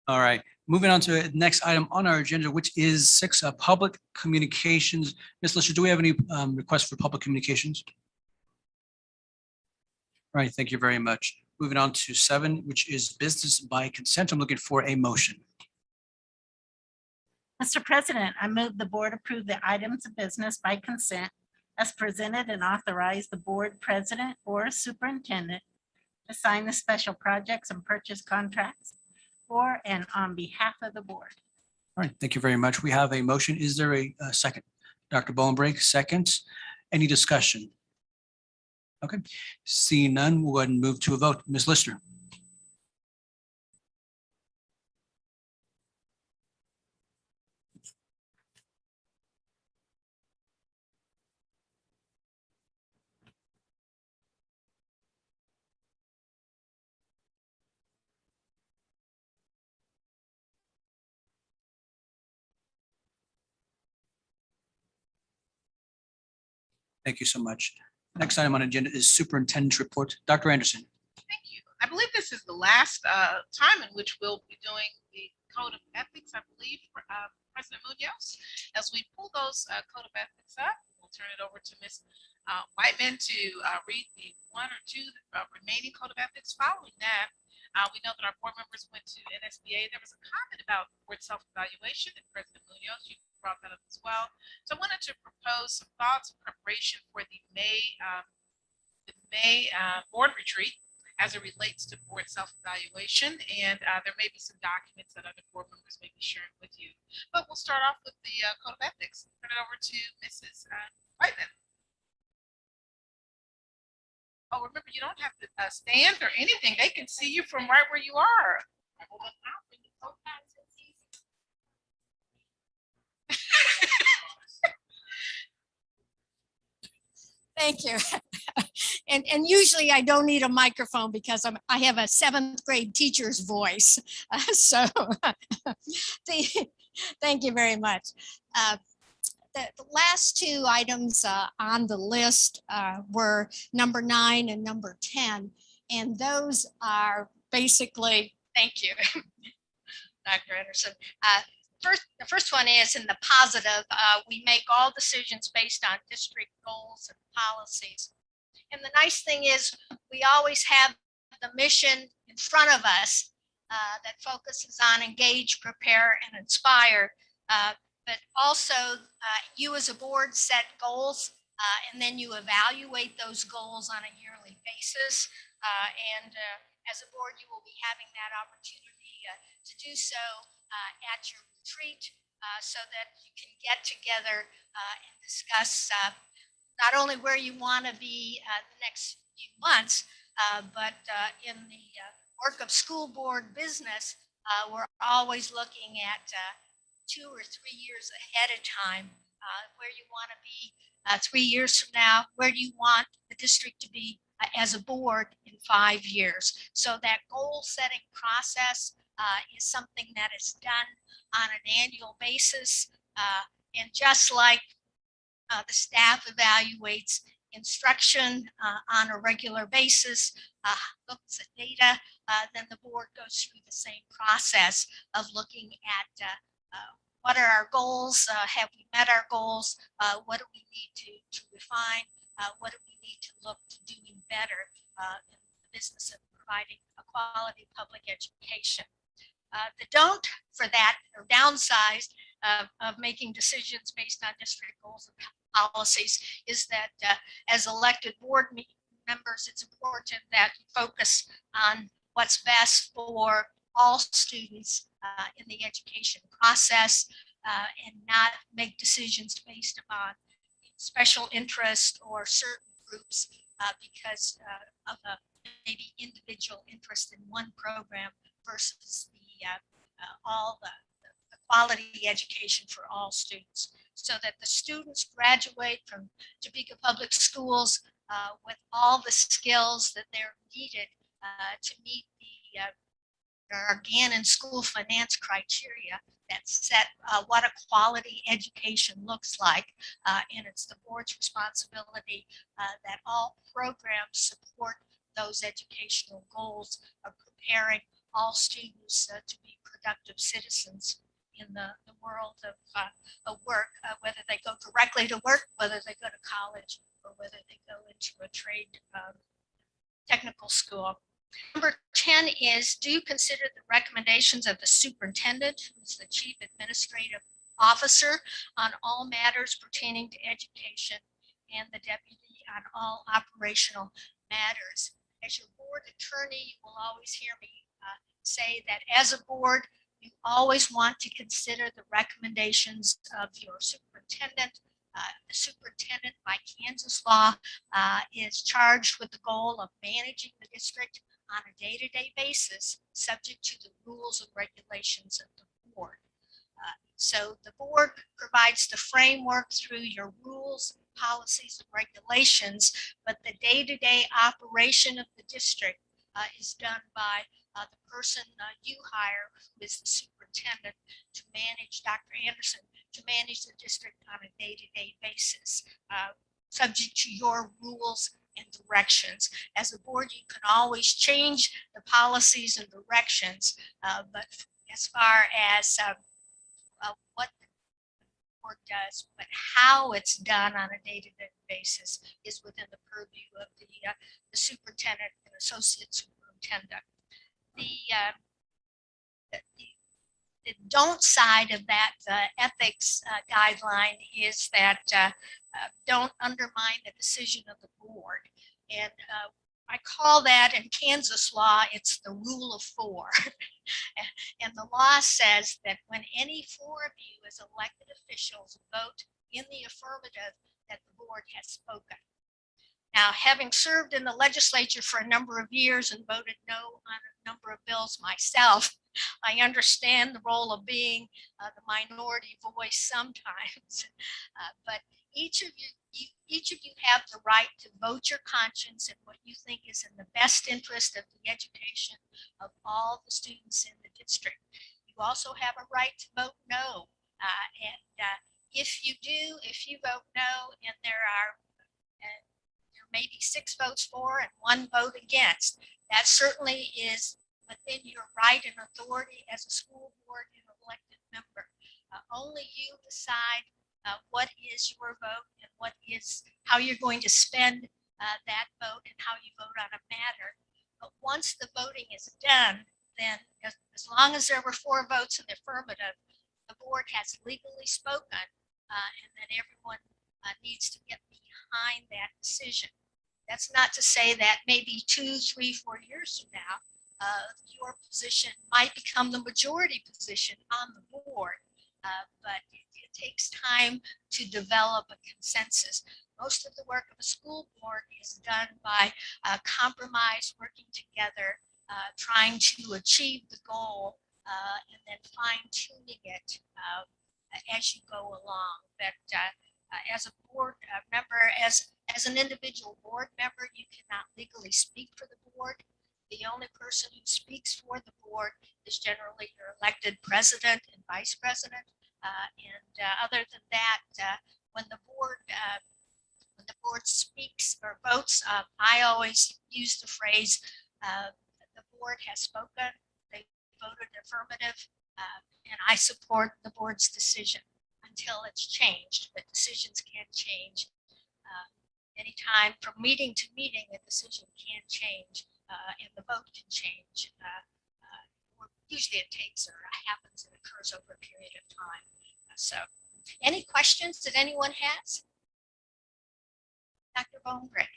All right, moving on to the next item on our agenda, which is 6, public communications. Ms. Lister, do we have any requests for public communications? All right, thank you very much. Moving on to 7, which is business by consent. I'm looking for a motion. Mr. President, I move the board approve the items of business by consent as presented and authorize the board president or superintendent to sign the special projects and purchase contracts for and on behalf of the board. All right, thank you very much. We have a motion. Is there a second? Dr. Bowenbrake, seconds. Any discussion? Okay, seeing none, we'll go ahead and move to a vote. Ms. Lister? Thank you so much. Next item on agenda is superintendent's report. Dr. Anderson. Thank you. I believe this is the last time in which we'll be doing the code of ethics, I believe, for President Munoz. As we pull those code of ethics up, we'll turn it over to Ms. Whiteman to read the 1 or 2 remaining code of ethics. Following that, we know that our board members went to NSBA. There was a comment about board self-evaluation, and President Munoz, you brought that up as well. So I wanted to propose some thoughts in preparation for the May board retreat as it relates to board self-evaluation. And there may be some documents that other board members may be sharing with you. But we'll start off with the code of ethics. Turn it over to Mrs. Whiteman. Oh, remember, you don't have to stand or anything. They can see you from right where you are. Thank you. And usually I don't need a microphone because I have a 7th grade teacher's voice. So thank you very much. The last 2 items on the list were number 9 and number 10. And those are basically, thank you, Dr. Anderson. The first one is in the positive. We make all decisions based on district goals and policies. And the nice thing is we always have the mission in front of us that focuses on engage, prepare, and inspire. But also you as a board set goals and then you evaluate those goals on a yearly basis. And as a board, you will be having that opportunity to do so at your retreat so that you can get together and discuss not only where you want to be the next few months, but in the work of school board business, we're always looking at 2 or 3 years ahead of time, where you want to be 3 years from now, where do you want the district to be as a board in 5 years. So that goal setting process is something that is done on an annual basis. And just like the staff evaluates instruction on a regular basis, looks at data, then the board goes through the same process of looking at what are our goals, have we met our goals, what do we need to refine, what do we need to look to doing better in the business of providing a quality public education. The don't for that, or downside of making decisions based on district goals and policies, is that as elected board members, it's important that you focus on what's best for all students in the education process and not make decisions based upon special interest or certain groups because of a maybe individual interest in one program versus the all the quality education for all students, so that the students graduate from Topeka Public Schools with all the skills that they're needed to meet the our Gannon school finance criteria that set what a quality education looks like. And it's the board's responsibility that all programs support those educational goals of preparing all students to be productive citizens in the world of work, whether they go directly to work, whether they go to college, or whether they go into a trade technical school. Number 10 is, do you consider the recommendations of the superintendent, who's the chief administrative officer, on all matters pertaining to education, and the deputy on all operational matters? As your board attorney, you will always hear me say that as a board, you always want to consider the recommendations of your superintendent. The superintendent by Kansas law is charged with the goal of managing the district on a day-to-day basis, subject to the rules and regulations of the board. So the board provides the framework through your rules, policies, and regulations, but the day-to-day operation of the district is done by the person you hire, who is the superintendent, to manage, Dr. Anderson, to manage the district on a day-to-day basis, subject to your rules and directions. As a board, you can always change the policies and directions, but as far as what the board does, but how it's done on a day-to-day basis is within the purview of the superintendent and associate superintendent. The don't side of that ethics guideline is that don't undermine the decision of the board. And I call that, in Kansas law, it's the rule of 4. And the law says that when any 4 of you as elected officials vote in the affirmative, that the board has spoken. Now, having served in the legislature for a number of years and voted no on a number of bills myself, I understand the role of being the minority voice sometimes. But each of you have the right to vote your conscience and what you think is in the best interest of the education of all the students in the district. You also have a right to vote no. If you vote no, and there may be 6 votes for and 1 vote against, that certainly is within your right and authority as a school board and elected member. Only you decide what is your vote and how you're going to spend that vote and how you vote on a matter. But once the voting is done, then as long as there were 4 votes in the affirmative, the board has legally spoken, and that everyone needs to get behind that decision. That's not to say that maybe 2, 3, 4 years from now, your position might become the majority position on the board, but it takes time to develop a consensus. Most of the work of a school board is done by compromise, working together, trying to achieve the goal, and then fine-tuning it as you go along. That as a board member, as an individual board member, you cannot legally speak for the board. The only person who speaks for the board is generally your elected president and vice president. Other than that, when the board speaks or votes, I always use the phrase, the board has spoken, they voted affirmative, and I support the board's decision until it's changed. But decisions can change. Anytime from meeting to meeting, a decision can change, and the vote can change. Usually it takes or happens and occurs over a period of time. So any questions that anyone has? Dr. Bongray.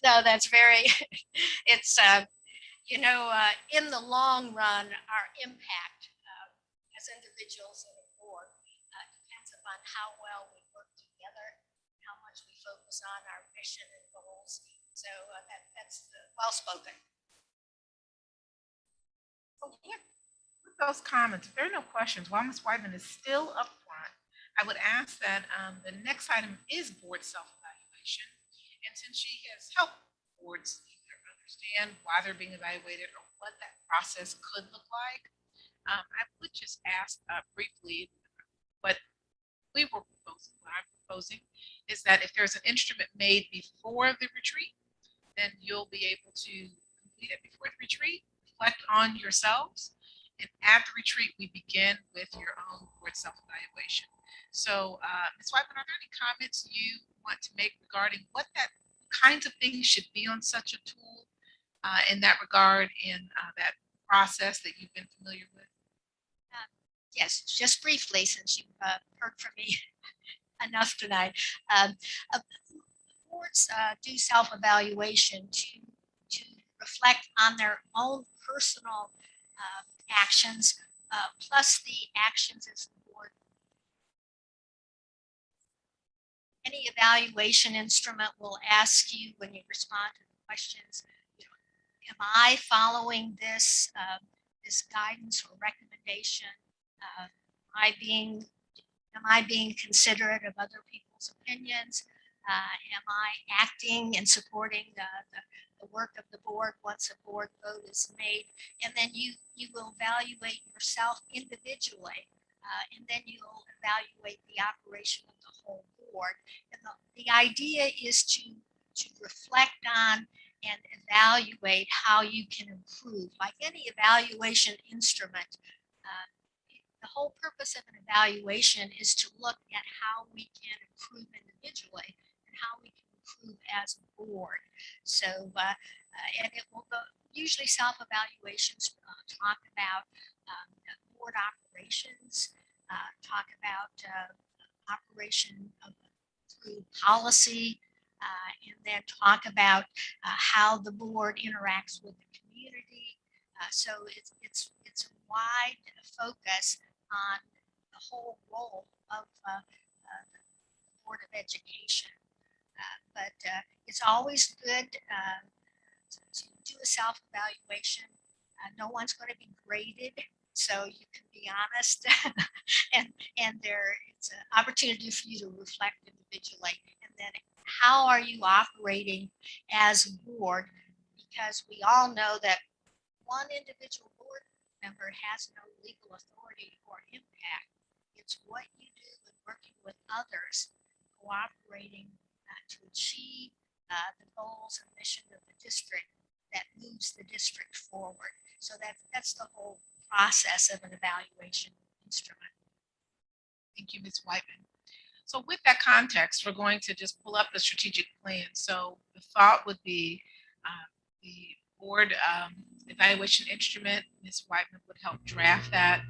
No, that's very, it's, in the long run, our impact as individuals and a board depends upon how well we work together, how much we focus on our mission and goals. So that's well spoken. With those comments, if there are no questions, while Ms. Wyman is still up front, I would ask that the next item is board self-evaluation. evaluation. And since she has helped boards either understand why they're being evaluated or what that process could look like, I would just ask briefly what we were proposing, what I'm proposing, is that if there's an instrument made before the retreat, then you'll be able to complete it before the retreat, reflect on yourselves, and at the retreat, we begin with your own board self-evaluation. So, Ms. Whiteman, are there any comments you want to make regarding what that kinds of things should be on such a tool in that regard, in that process that you've been familiar with? Yes, just briefly, since you've heard from me enough tonight. Boards do self-evaluation to reflect on their own personal actions, plus the actions as a board. Any evaluation instrument will ask you when you respond to the questions, am I following this, this guidance or recommendation? Am I being considerate of other people's opinions? Am I acting and supporting the work of the board once a board vote is made? And then you will evaluate yourself individually, and then you'll evaluate the operation of the whole board. And the idea is to reflect on and evaluate how you can improve. Like any evaluation instrument, the whole purpose of an evaluation is to look at how we can improve individually and how we can improve as a board. So, and it will go, usually self-evaluations talk about board operations, talk about operation through policy, and then talk about how the board interacts with the community. So it's a wide focus on the whole role of the Board of Education. But it's always good to do a self-evaluation. No one's going to be graded, so you can be honest, and it's an opportunity for you to reflect individually. And then how are you operating as a board? Because we all know that one individual board member has no legal authority or impact. It's what you do in working with others, cooperating to achieve the goals and mission of the district that moves the district forward. So that's the whole process of an evaluation instrument. Thank you, Ms. Whiteman. So with that context, we're going to just pull up the strategic plan. So the thought would be the board evaluation instrument. Ms. Whiteman would help draft that,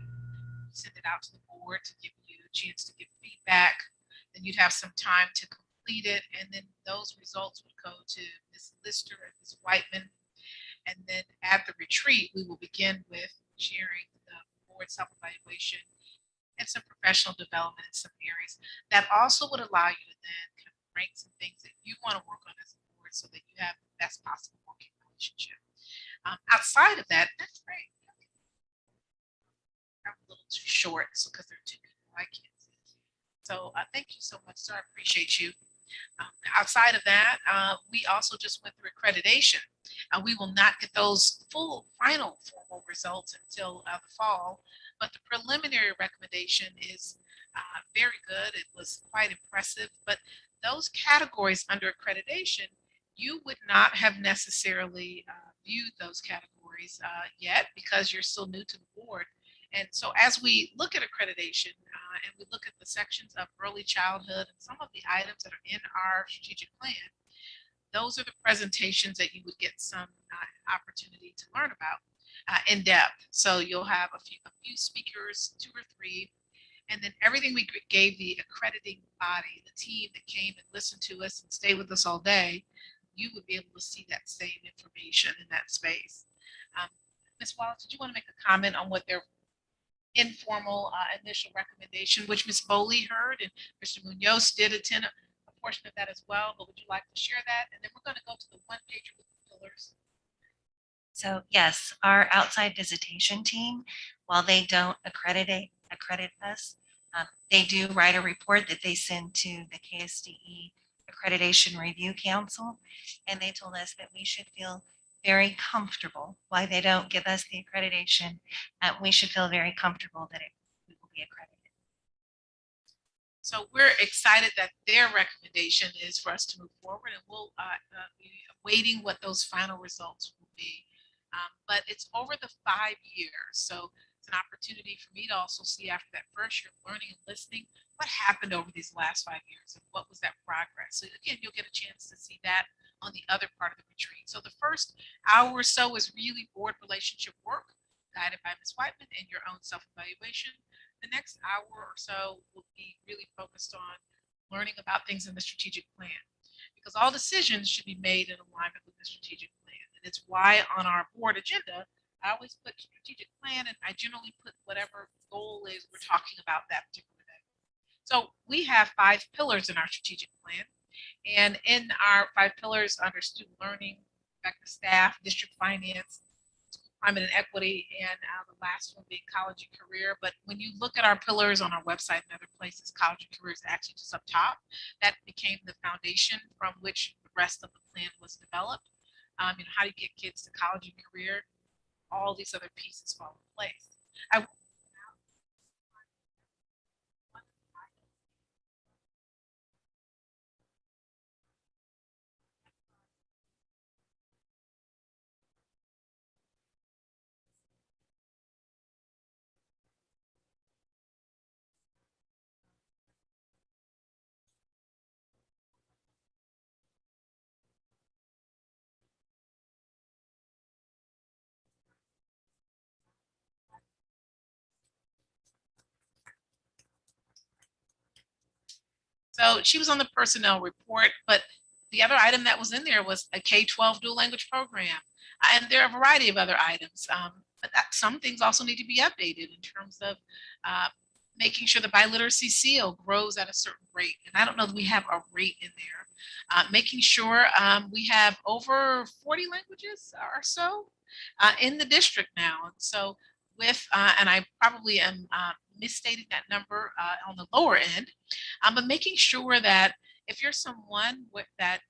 send it out to the board to give you a chance to give feedback. Then you'd have some time to complete it, and then those results would go to Ms. Lister and Ms. Whiteman. And then at the retreat, we will begin with sharing the board self-evaluation and some professional development in some areas. That also would allow you to then kind of rank some things that you want to work on as a board so that you have the best possible working relationship. Outside of that, that's great. I'm a little too short, so because there are two people I can't see. So thank you so much, sir. I appreciate you. Outside of that, we also just went through accreditation. We will not get those final formal results until the fall, but the preliminary recommendation is very good. It was quite impressive, but those categories under accreditation, you would not have necessarily viewed those categories yet because you're still new to the board. And so as we look at accreditation and we look at the sections of early childhood and some of the items that are in our strategic plan, those are the presentations that you would get some opportunity to learn about in depth. So you'll have a few speakers, 2 or 3, and then everything we gave the accrediting body, the team that came and listened to us and stayed with us all day, you would be able to see that same information in that space. Ms. Wallace, did you want to make a comment on what their informal initial recommendation, which Ms. Boley heard, and Mr. Munoz did attend a portion of that as well, but would you like to share that? And then we're going to go to the one pager with the pillars. So yes, our outside visitation team, while they don't accredit us, they do write a report that they send to the KSDE Accreditation Review Council, and they told us that we should feel very comfortable. Why they don't give us the accreditation, we should feel very comfortable that we will be accredited. So we're excited that their recommendation is for us to move forward, and we'll be awaiting what those final results will be. But it's over the 5 years, so it's an opportunity for me to also see after that first year of learning and listening, what happened over these last 5 years and what was that progress. So again, you'll get a chance to see that on the other part of the retreat. So the first hour or so is really board relationship work guided by Ms. Whiteman and your own self-evaluation. The next hour or so will be really focused on learning about things in the strategic plan, because all decisions should be made in alignment with the strategic plan. And it's why on our board agenda, I always put strategic plan, and I generally put whatever goal is we're talking about that particular day. So we have 5 pillars in our strategic plan. And in our 5 pillars under student learning, effective staff, district finance, climate and equity, and the last one being college and career. But when you look at our pillars on our website and other places, college and career is actually just up top. That became the foundation from which the rest of the plan was developed. How do you get kids to college and career? All these other pieces fall in place. So she was on the personnel report, but the other item that was in there was a K-12 dual language program. And there are a variety of other items, but some things also need to be updated in terms of making sure the biliteracy seal grows at a certain rate. And I don't know that we have a rate in there. Making sure we have over 40 languages or so in the district now. And so with, and I probably am misstating that number on the lower end, but making sure that if you're someone that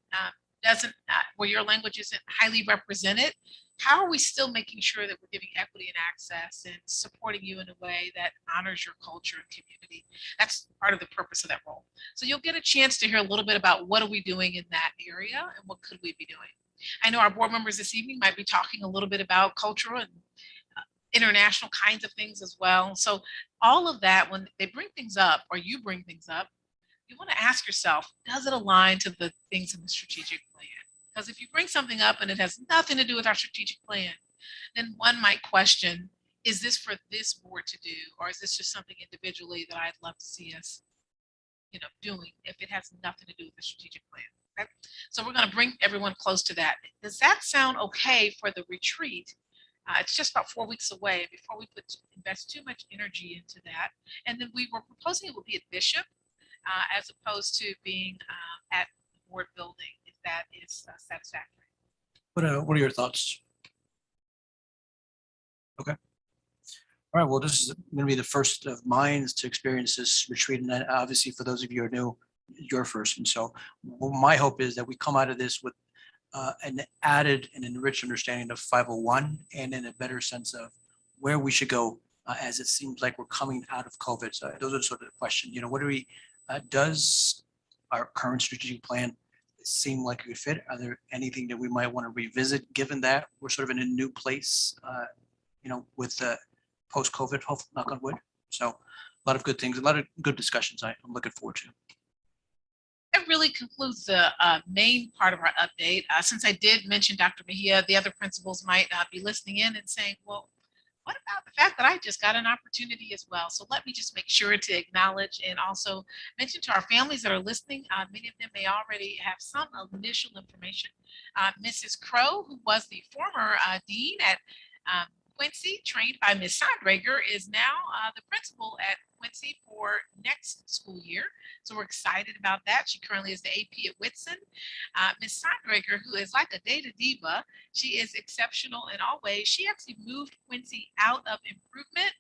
doesn't, where your language isn't highly represented, how are we still making sure that we're giving equity and access and supporting you in a way that honors your culture and community? That's part of the purpose of that role. So you'll get a chance to hear a little bit about what are we doing in that area and what could we be doing. I know our board members this evening might be talking a little bit about cultural and international kinds of things as well. So all of that, when they bring things up or you bring things up, you want to ask yourself, does it align to the things in the strategic plan? Because if you bring something up and it has nothing to do with our strategic plan, then one might question, is this for this board to do? Or is this just something individually that I'd love to see us, doing if it has nothing to do with the strategic plan? Okay? So we're going to bring everyone close to that. Does that sound okay for the retreat? It's just about 4 weeks away before we invest too much energy into that. And then we were proposing it would be at Bishop as opposed to being at the board building, if that is satisfactory. What are your thoughts? Okay. All right, well, this is going to be the first of mine to experience this retreat. And obviously for those of you who are new, you're first. And so my hope is that we come out of this with an added and enriched understanding of 501 and in a better sense of where we should go as it seems like we're coming out of COVID. So those are sort of the questions, what do we, does our current strategic plan seem like it would fit? Are there anything that we might want to revisit given that we're sort of in a new place, with post-COVID, hopefully, knock on wood. So a lot of good things, a lot of good discussions I'm looking forward to. That really concludes the main part of our update. Since I did mention Dr. Mejia, the other principals might be listening in and saying, well, what about the fact that I just got an opportunity as well? So let me just make sure to acknowledge and also mention to our families that are listening, many of them may already have some initial information. Mrs. Crow, who was the former dean at Quincy, trained by Ms. Sondrager, is now the principal at Quincy for next school year. So we're excited about that. She currently is the AP at Whitson. Ms. Sondrager, who is like a data diva, she is exceptional in all ways. She actually moved Quincy out of improvement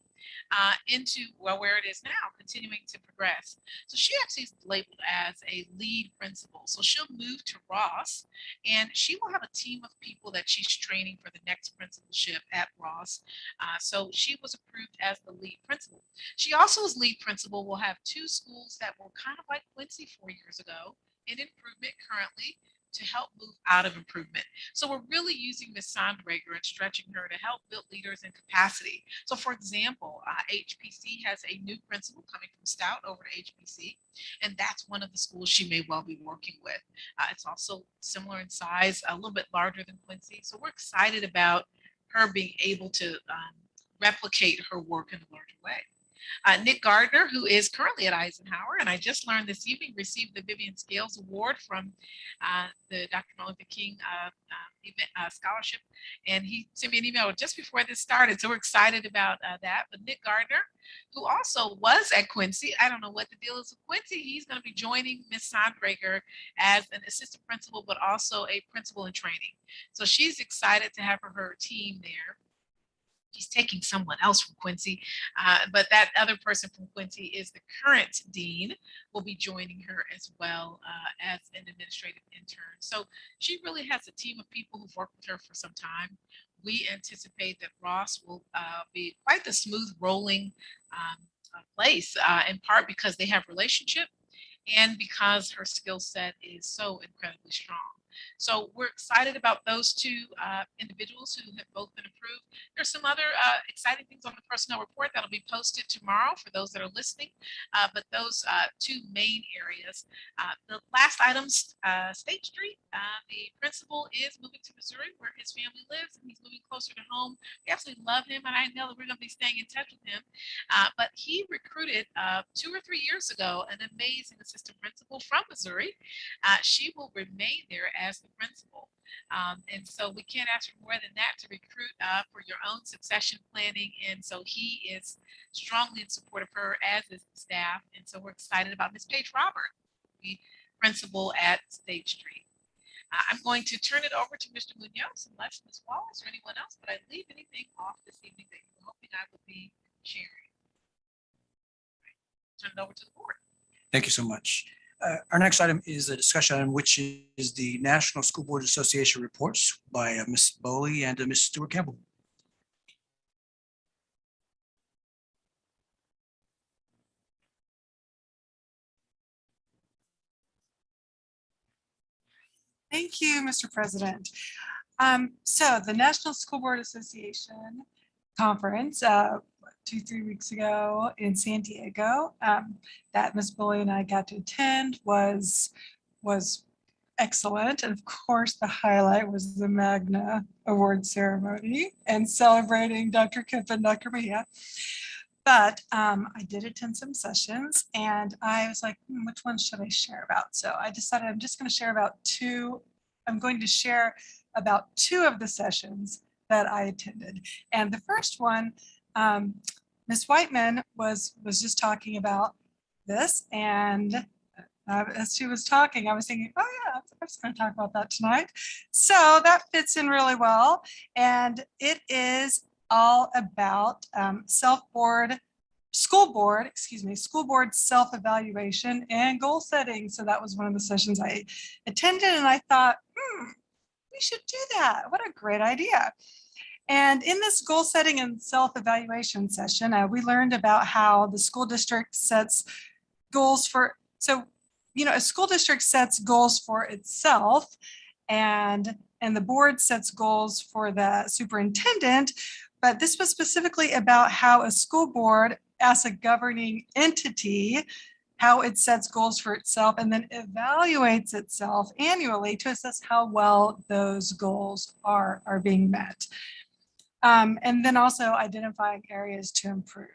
into, well, where it is now, continuing to progress. So she actually is labeled as a lead principal. So she'll move to Ross, and she will have a team of people that she's training for the next principalship at Ross. So she was approved as the lead principal. She also, as lead principal, will have 2 schools that were kind of like Quincy 4 years ago in improvement currently, to help move out of improvement. So we're really using Ms. Sondrager and stretching her to help build leaders in capacity. So for example, HPC has a new principal coming from Stout over to HPC, and that's one of the schools she may well be working with. It's also similar in size, a little bit larger than Quincy. So we're excited about her being able to replicate her work in a larger way. Nick Gardner, who is currently at Eisenhower, and I just learned this evening, received the Vivian Scales Award from the Dr. Martin Luther King Scholarship. And he sent me an email just before this started. So we're excited about that. But Nick Gardner, who also was at Quincy, I don't know what the deal is with Quincy. He's going to be joining Ms. Sondrager as an assistant principal, but also a principal in training. So she's excited to have her team there. She's taking someone else from Quincy, but that other person from Quincy is the current dean, will be joining her as well as an administrative intern. So she really has a team of people who've worked with her for some time. We anticipate that Ross will be quite the smooth rolling place, in part because they have relationship and because her skill set is so incredibly strong. So we're excited about those 2 individuals who have both been approved. There's some other exciting things on the personnel report that'll be posted tomorrow for those that are listening. But those 2 main areas. The last items, State Street, the principal is moving to Missouri where his family lives, and he's moving closer to home. We absolutely love him, and I know that we're going to be staying in touch with him. But he recruited 2 or 3 years ago an amazing assistant principal from Missouri. She will remain there as the principal. And so we can't ask for more than that to recruit for your own succession planning. And so he is strongly in support of her, as is the staff. And so we're excited about Ms. Paige Robert, the principal at State Street. I'm going to turn it over to Mr. Munoz, unless Ms. Wallace or anyone else, but I leave anything off this evening that you were hoping I would be sharing. Turn it over to the board. Thank you so much. Our next item is a discussion item, which is the National School Board Association reports by Ms. Bowley and Ms. Stewart Campbell. Thank you, Mr. President. So the National School Board Association conference 2-3 weeks ago in San Diego that Ms. Bully and I got to attend was excellent. And of course, the highlight was the Magna Award ceremony and celebrating Dr. Kemp and Dr. Mejia. But I did attend some sessions, and I was like, which one should I share about? So I decided I'm just going to share about 2. I'm going to share about 2 of the sessions that I attended. And the first one, Ms. Whiteman was just talking about this, and as she was talking, I was thinking, oh yeah, I was going to talk about that tonight. So that fits in really well, and it is all about school board self-evaluation and goal setting. So that was one of the sessions I attended, and I thought, we should do that. What a great idea. And in this goal setting and self-evaluation session, we learned about how the school district sets goals for, a school district sets goals for itself, and the board sets goals for the superintendent. But this was specifically about how a school board, as a governing entity, how it sets goals for itself and then evaluates itself annually to assess how well those goals are being met. And then also identifying areas to improve.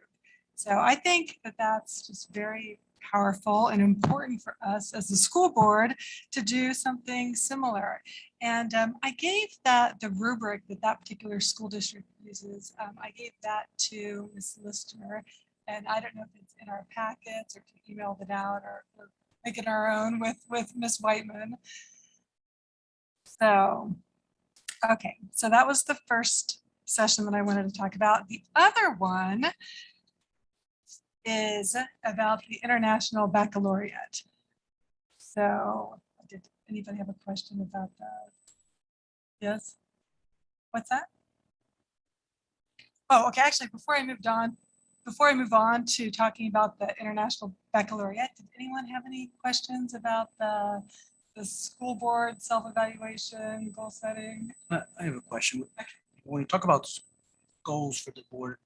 So I think that that's just very powerful and important for us as a school board to do something similar. And I gave the rubric that particular school district uses, I gave that to Ms. Lister. And I don't know if it's in our packets or if you emailed it out or make it our own with Ms. Whiteman. So, okay, so that was the first session that I wanted to talk about. The other one is about the International Baccalaureate. So did anybody have a question about that? Yes? What's that? Oh, okay, actually, before I move on to talking about the International Baccalaureate, did anyone have any questions about the school board self-evaluation, goal setting? I have a question. When you talk about goals for the board,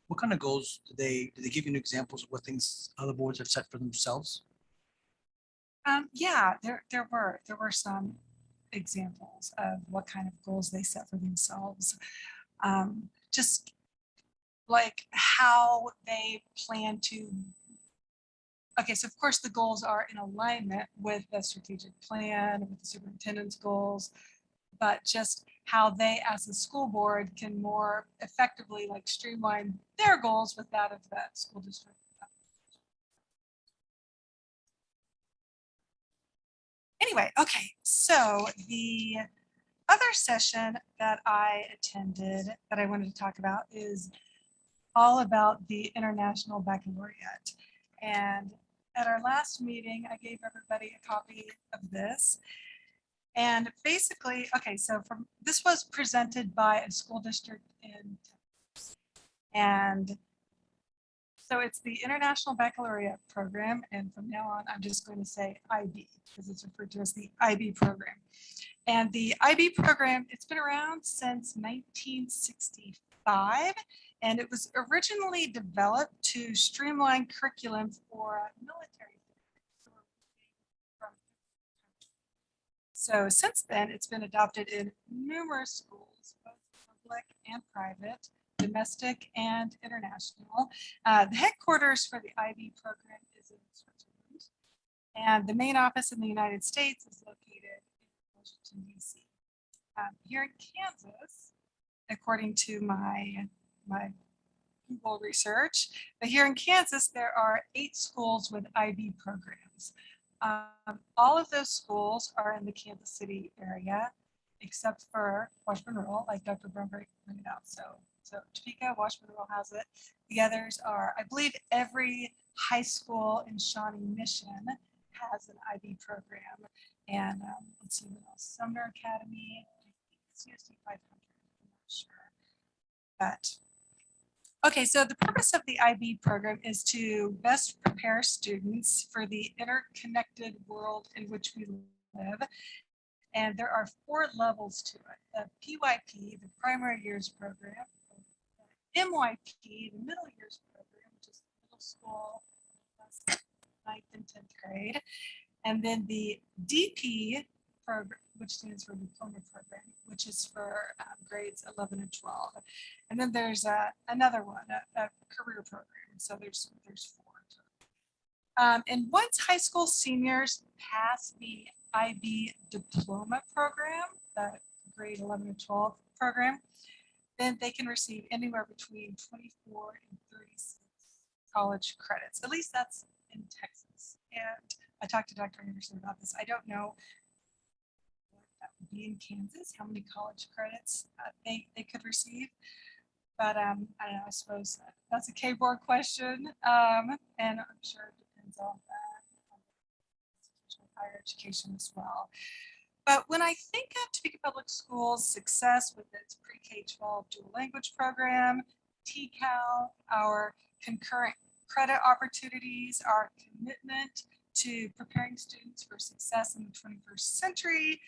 what kind of goals do they give you examples of what things other boards have set for themselves? Yeah, there were some examples of what kind of goals they set for themselves. Just like how they plan to. Okay, so of course the goals are in alignment with the strategic plan, with the superintendent's goals, but just how they as a school board can more effectively like streamline their goals with that of that school district. Anyway, okay, so the other session that I attended that I wanted to talk about is all about the International Baccalaureate. And at our last meeting, I gave everybody a copy of this. And basically, okay, so this was presented by a school district in Texas. And so it's the International Baccalaureate Program. And from now on, I'm just going to say IB because it's referred to as the IB program. And the IB program, it's been around since 1965. And it was originally developed to streamline curriculum for military. So since then, it's been adopted in numerous schools, both public and private, domestic and international. The headquarters for the IB program is in Switzerland, and the main office in the United States is located in Washington, D.C. Here in Kansas, according to my Google research, but here in Kansas, there are 8 schools with IB programs. All of those schools are in the Kansas City area, except for Washburn Rural, like Dr. Brumberg pointed out. So Topeka, Washburn Rural has it. The others are, I believe every high school in Shawnee Mission has an IB program. And let's see what else, Sumner Academy, CSD 500, I'm not sure. But okay, so the purpose of the IB program is to best prepare students for the interconnected world in which we live. And there are 4 levels to it. The PYP, the primary years program, the MYP, the middle years program, which is middle school, 9th and 10th grade. And then the DP program, which stands for diploma program, which is for grades 11 and 12. And then there's another one, a career program. So there's 4. And once high school seniors pass the IB diploma program, the grade 11 and 12 program, then they can receive anywhere between 24 and 36 college credits. At least that's in Texas. And I talked to Dr. Anderson about this. I don't know that would be in Kansas, how many college credits they could receive. But I don't know, I suppose that's a K-board question. And I'm sure it depends on higher education as well. But when I think of Topeka Public Schools' success with its pre-K-12 dual language program, TCAL, our concurrent credit opportunities, our commitment to preparing students for success in the 21st century,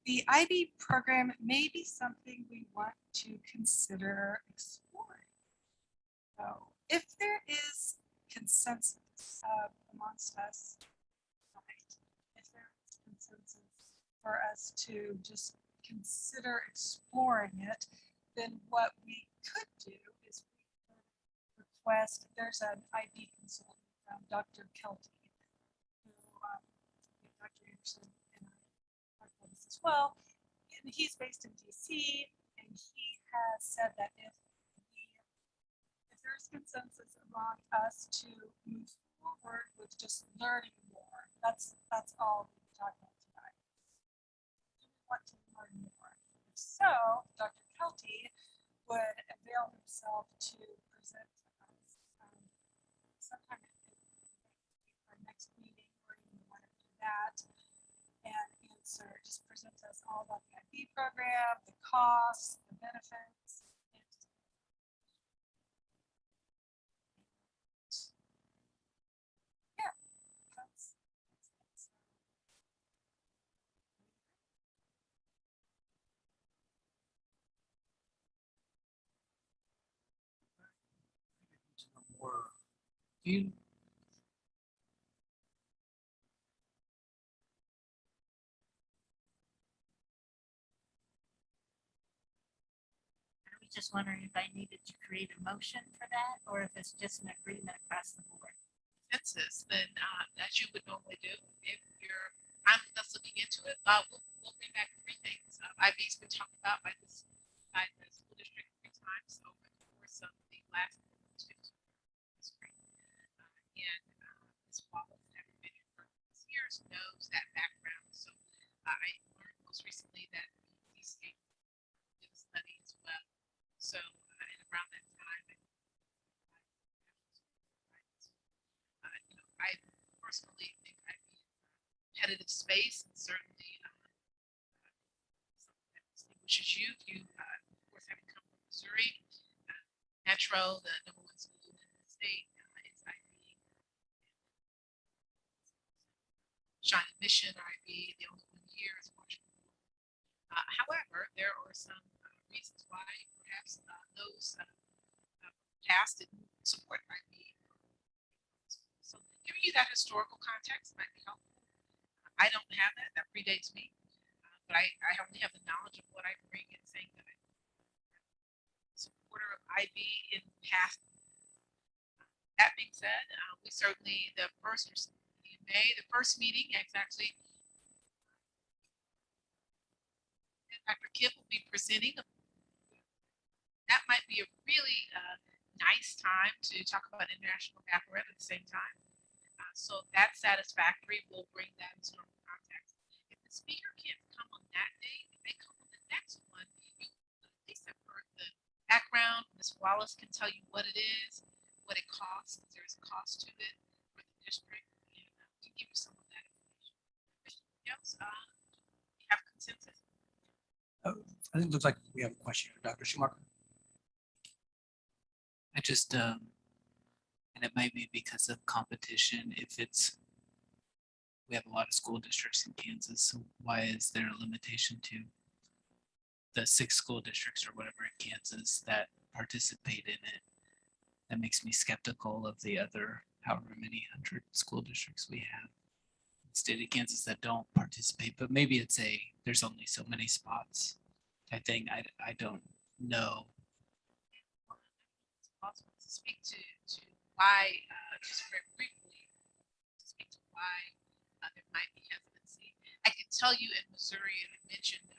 the IB program may be something we want to consider exploring. So if there is consensus amongst us tonight, if there is consensus for us to just consider exploring it, then what we could do is we could request, there's an IB consultant from Dr. Kelty, who Dr. Anderson and I talked about this as well. And he's based in DC, and he has said that if there's consensus among us to move forward with just learning more, that's all we're talking about tonight. We want to learn more. So Dr. Kelty would avail himself to present to us sometime at our next meeting, we're going to want to do that and answer, just present us all about the IB program, the costs, the benefits. Yeah, that's Or do you, I was just wondering if I needed to create a motion for that, or if it's just an agreement across the board. Consensus, then, as you would normally do, if you're, I'm just looking into it, we'll bring back three things. IB's been talked about by the school district 3 times over the course of the last 15 years. And Ms. Wallace, having been here for years, knows that background. So I learned most recently that the state did a study as well. So and around that time, I personally think I'd be in a competitive space, and certainly something that distinguishes you. You, of course, having come from Missouri, Metro, the #1 school in the state, is IB. Shining Mission, IB, the only one here is Washington. However, there are some reasons why perhaps those past didn't support IB. So giving you that historical context might be helpful. I don't have that. That predates me. But I only have the knowledge of what I bring and saying that I'm a supporter of IB in past. That being said, we certainly, the first in May, the first meeting, actually, Dr. Kipp will be presenting. That might be a really nice time to talk about International Baccalaureate at the same time. So if that's satisfactory, we'll bring that into normal context. If the speaker can't come on that day, if they come on the next one, you at least have heard the background. Ms. Wallace can tell you what it is, what it costs, because there's a cost to it for the district, and to give you some of that information. Anything else? You have consensus? I think it looks like we have a question for Dr. Schumacher. I just, and it might be because of competition, if it's, we have a lot of school districts in Kansas, so why is there a limitation to the 6 school districts or whatever in Kansas that participate in it? That makes me skeptical of the other however many 100 school districts we have in the state of Kansas that don't participate, but maybe it's there's only so many spots. I think, I don't know. It's possible to speak to why, just very briefly, to speak to why there might be hesitancy. I can tell you in Missouri, and I mentioned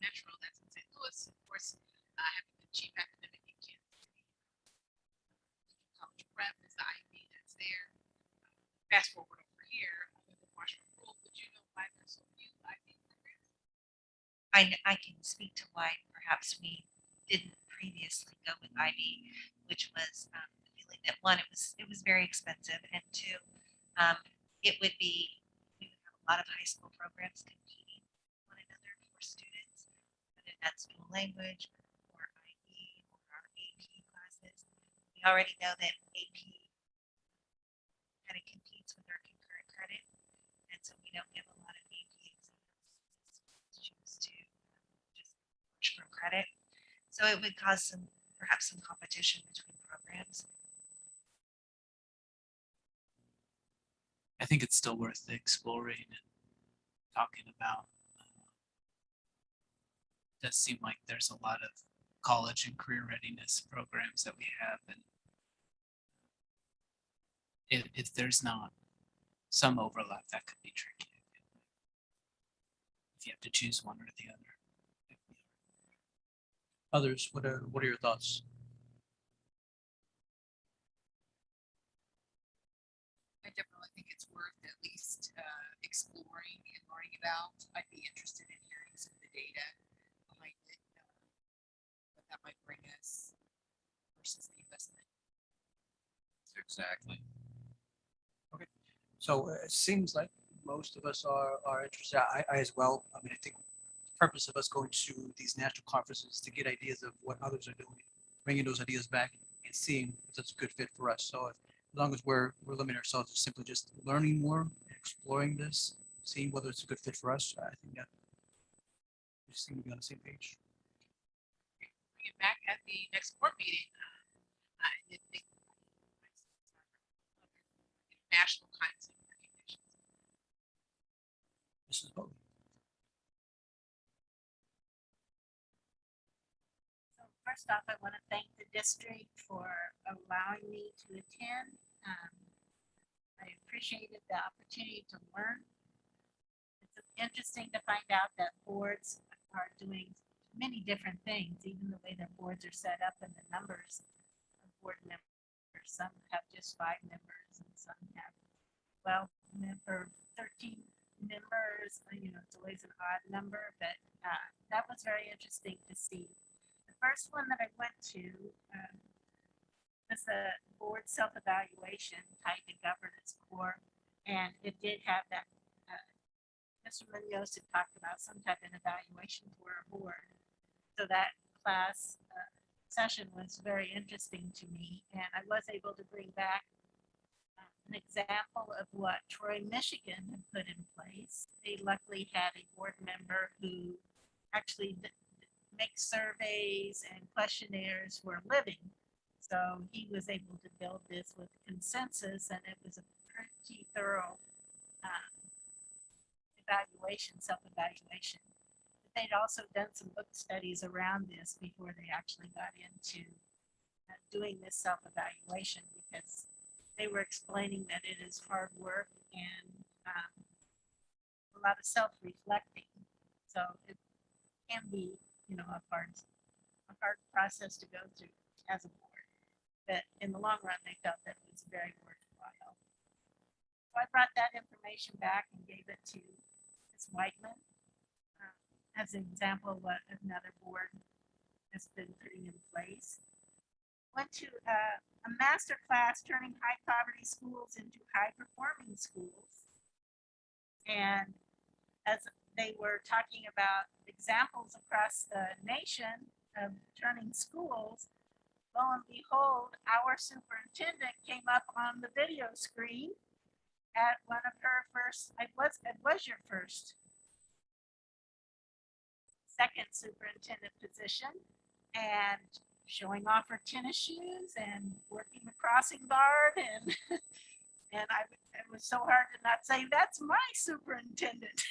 Metro, that's in St. Louis, of course, having the chief academic in Kansas City. College prep is the IB that's there. Fast forward over here, with the Washington Rule, would you know why there's so few IB programs? I can speak to why perhaps we didn't previously go with IB, which was the feeling that one, it was very expensive, and two, it would be, we would have a lot of high school programs competing with one another for students, whether that's dual language or IB or our AP classes. We already know that AP kind of competes with our concurrent credit, and so we don't give a lot of AP exams. Choose to just push for credit. So it would cause perhaps some competition between programs. I think it's still worth exploring and talking about. It does seem like there's a lot of college and career readiness programs that we have, and if there's not some overlap, that could be tricky. If you have to choose one or the other. Others, what are your thoughts? I definitely think it's worth at least exploring and learning about. I'd be interested in hearing some of the data behind it, what that might bring us versus the investment. Exactly. So it seems like most of us are interested. I as well. I mean, I think the purpose of us going to these national conferences is to get ideas of what others are doing, bringing those ideas back and seeing if it's a good fit for us. So as long as we're limiting ourselves to simply just learning more, exploring this, seeing whether it's a good fit for us, I think that we just seem to be on the same page. Bring it back at the next board meeting. I did think national kinds of recognitions. Mrs. Bowden. So first off, I want to thank the district for allowing me to attend. I appreciated the opportunity to learn. It's interesting to find out that boards are doing many different things, even the way their boards are set up and the numbers of board members. Some have just 5 members and some have 12 or 13 members. You know, it's always an odd number, but that was very interesting to see. The first one that I went to was a board self-evaluation tied to governance core, and it did have that. Mr. Munoz had talked about some type of evaluation for a board. So that class session was very interesting to me, and I was able to bring back an example of what Troy, Michigan had put in place. They luckily had a board member who actually makes surveys and questionnaires for a living. So he was able to build this with consensus, and it was a pretty thorough self-evaluation. But they'd also done some book studies around this before they actually got into doing this self-evaluation, because they were explaining that it is hard work and a lot of self-reflecting. So it can be, you know, a hard process to go through as a board. But in the long run, they felt that it was very worthwhile. So I brought that information back and gave it to Ms. Whiteman as an example of what another board has been putting in place. Went to a master class turning high poverty schools into high performing schools. And as they were talking about examples across the nation of turning schools, lo and behold, our superintendent came up on the video screen at one of her first, it was your second superintendent position, and showing off her tennis shoes and working the crossing guard, and and it was so hard to not say, that's my superintendent.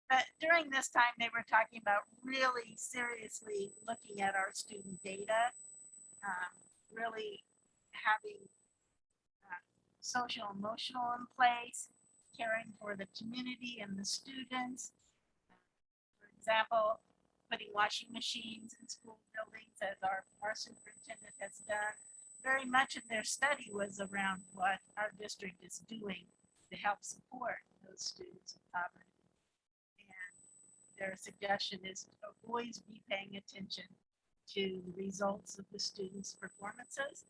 But during this time, they were talking about really seriously looking at our student data, really having social emotional in place, caring for the community and the students. For example, putting washing machines in school buildings, as our superintendent has done. Very much of their study was around what our district is doing to help support those students of poverty. Their suggestion is to always be paying attention to the results of the students' performances,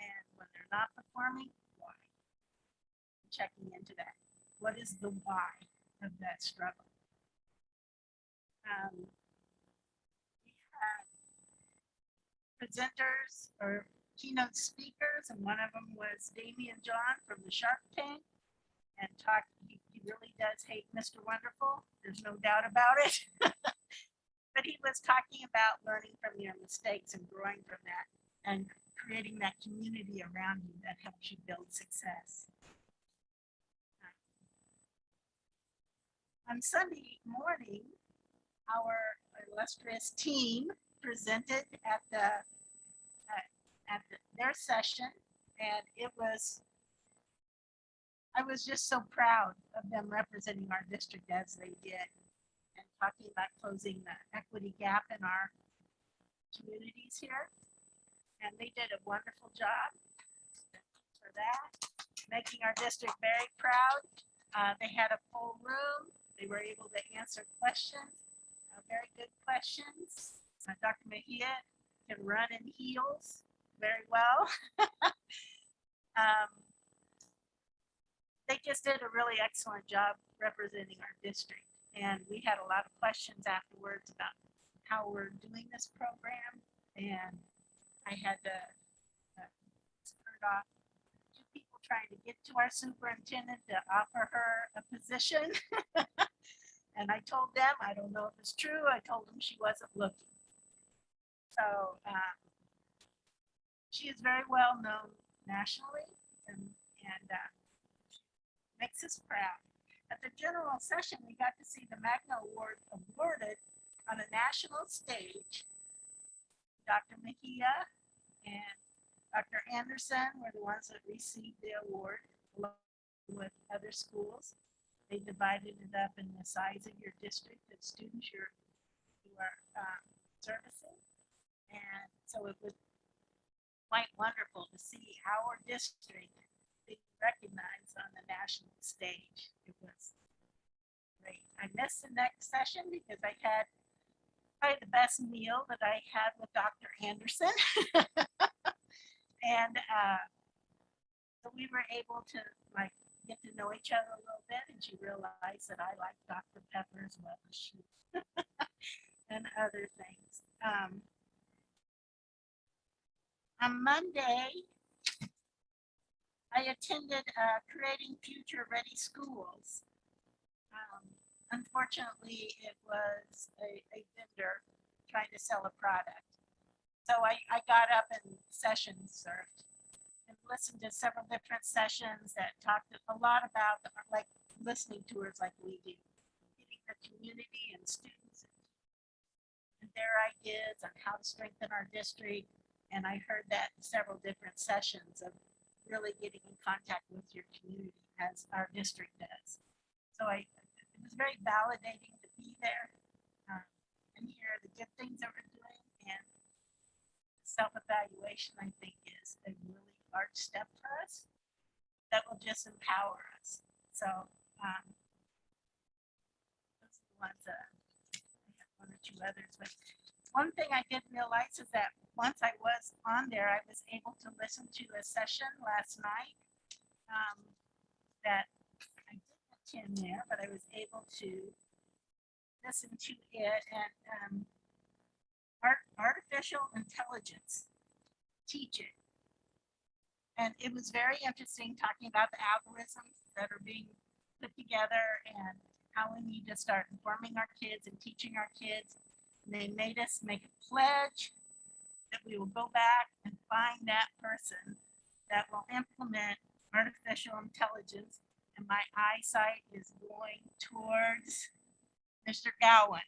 and when they're not performing, why? Checking into that. What is the why of that struggle? We had presenters or keynote speakers, and one of them was Damian John from the Shark Tank, and he really does hate Mr. Wonderful. There's no doubt about it. But he was talking about learning from your mistakes and growing from that and creating that community around you that helps you build success. On Sunday morning, our illustrious team presented at their session, and I was just so proud of them representing our district as they did, and talking about closing the equity gap in our communities here. And they did a wonderful job for that, making our district very proud. They had a full room. They were able to answer questions, very good questions. Dr. Mejia can run in heels very well. they just did a really excellent job representing our district. And we had a lot of questions afterwards about how we're doing this program. And I had to skirt off 2 people trying to get to our superintendent to offer her a position. And I told them, I don't know if it's true. I told them she wasn't looking. So she is very well known nationally and makes us proud. At the general session, we got to see the Magna Award awarded on a national stage. Dr. Mejia and Dr. Anderson were the ones that received the award along with other schools. They divided it up in the size of your district of students you are servicing. And so it was quite wonderful to see our district being recognized on the national stage. It was great. I missed the next session because I had probably the best meal that I had with Dr. Anderson. And so we were able to get to know each other a little bit, and she realized that I like Dr. Pepper as well as she and other things. On Monday, I attended Creating Future Ready Schools. Unfortunately, it was a vendor trying to sell a product. So I got up and session served and listened to several different sessions that talked a lot about like listening tours like we do, getting the community and students and their ideas on how to strengthen our district. And I heard that in several different sessions of really getting in contact with your community as our district does. So it was very validating to be there and hear the good things that we're doing, and self-evaluation, I think, is a really large step for us that will just empower us. So those are the ones that I have 1 or 2 others. But one thing I did realize is that once I was on there, I was able to listen to a session last night that I didn't attend there, but I was able to listen to it, and artificial intelligence teaching. And it was very interesting talking about the algorithms that are being put together and how we need to start informing our kids and teaching our kids. And they made us make a pledge that we will go back and find that person that will implement artificial intelligence. And my eyesight is going towards Mr. Gowan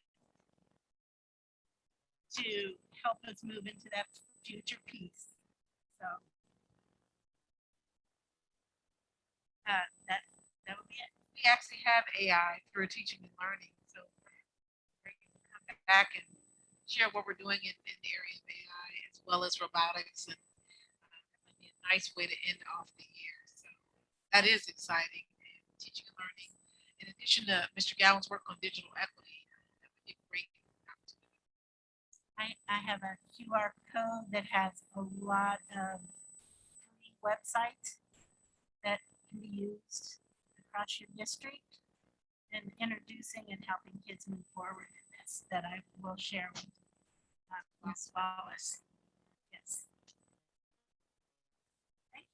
to help us move into that future piece. So that would be it. We actually have AI through teaching and learning. So we can come back and share what we're doing in the area of AI as well as robotics. And that would be a nice way to end off the year. So that is exciting, teaching and learning. In addition to Mr. Gowan's work on digital equity, that would be a great opportunity. I have a QR code that has a lot of free websites that can be used across your district and introducing and helping kids move forward in this that I will share with Ms. Wallace. Yes. Thank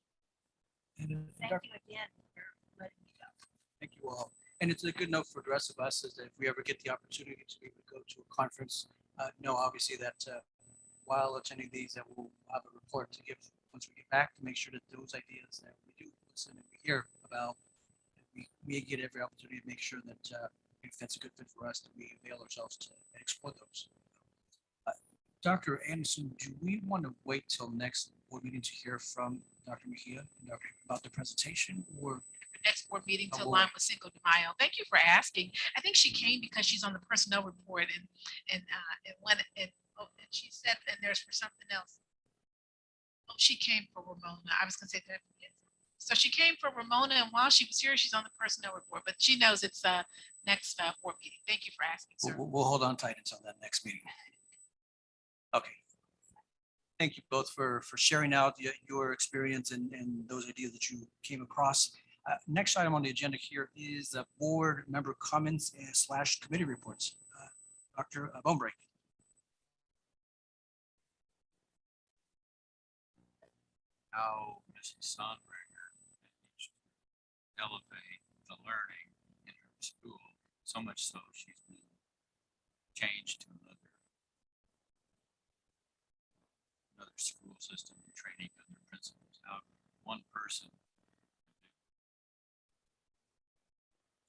you. Thank you again for letting me go. Thank you all. And it's a good note for the rest of us is that if we ever get the opportunity to be able to go to a conference, know obviously that while attending these, that we'll have a report to give once we get back to make sure that those ideas that we do listen and we hear about, we get every opportunity to make sure that if that's a good fit for us, that we avail ourselves to explore those. Dr. Anderson, do we want to wait till next board meeting to hear from Dr. Mejia about the presentation, or next board meeting to align with Cinco de Mayo? Thank you for asking. I think she came because she's on the personnel report and she said, and there's for something else. Oh, she came for Ramona. I was gonna say that. So she came for Ramona, and while she was here, she's on the personnel report, but she knows it's next board meeting. Thank you for asking, sir. we'll hold on tight until that next meeting. Okay. Thank you both for sharing out your experience and those ideas that you came across. Next item on the agenda here is board member comments and / committee reports. Dr. Bonebrake. How Mrs. Sonberger managed to elevate the learning in her school, so much so she's been changed to another school system and training other principals. How one person.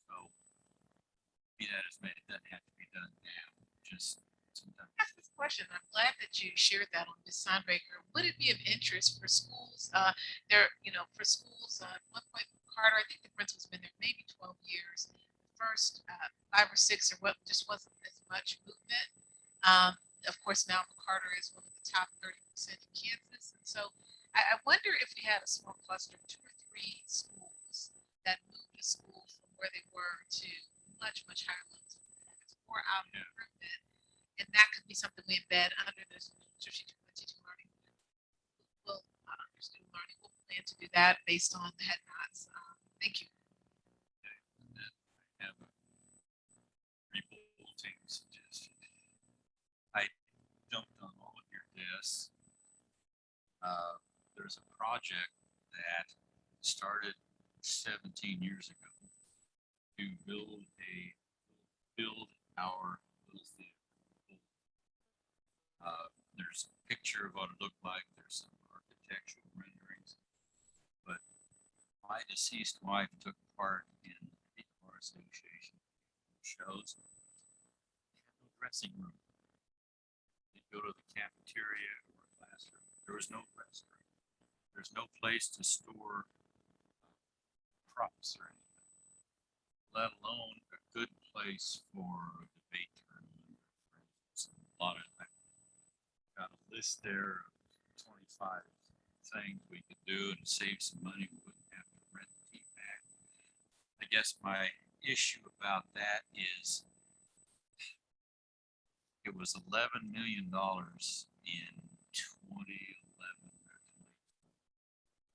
So be that as may, it doesn't have to be done now, just sometimes. Ask this question. I'm glad that you shared that on Ms. Sonbaker. Would it be of interest for schools? For schools, at one point, Carter, I think the principal's been there maybe 12 years. The first 5 or 6 or what just wasn't as much movement. Of course, now Carter is one of the top 30% in Kansas. And so I wonder if we had a small cluster of 2 or 3 schools that moved the school from where they were to much, much higher levels of performance, more out of improvement. And that could be something we embed under this strategic teaching learning. Under student learning, we'll plan to do that based on the head nods. Thank you. And then I have a revolting suggestion. I jumped on all of your desks. There's a project that started 17 years ago to build our little theater. There's a picture of what it looked like. There's some architectural renderings, but my deceased wife took part in the Bar Association shows. They had no dressing room. They'd go to the cafeteria or classroom. There was no restroom. There's no place to store props or anything, let alone a good place for a debate tournament. A lot of got a list there of 25 things we could do and save some money. We wouldn't have to rent the team back. I guess my issue about that is it was $11 million in 2011,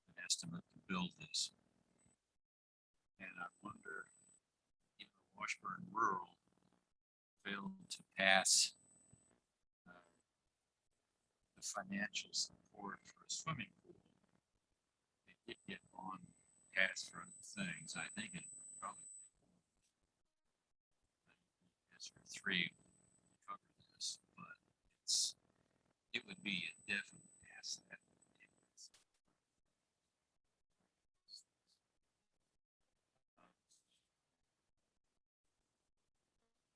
an estimate to build this. And I wonder if Washburn Rural failed to pass the financial support for a swimming pool. It did get on past for other things. I think it probably yes or 3 cover this, but it would be a definite asset.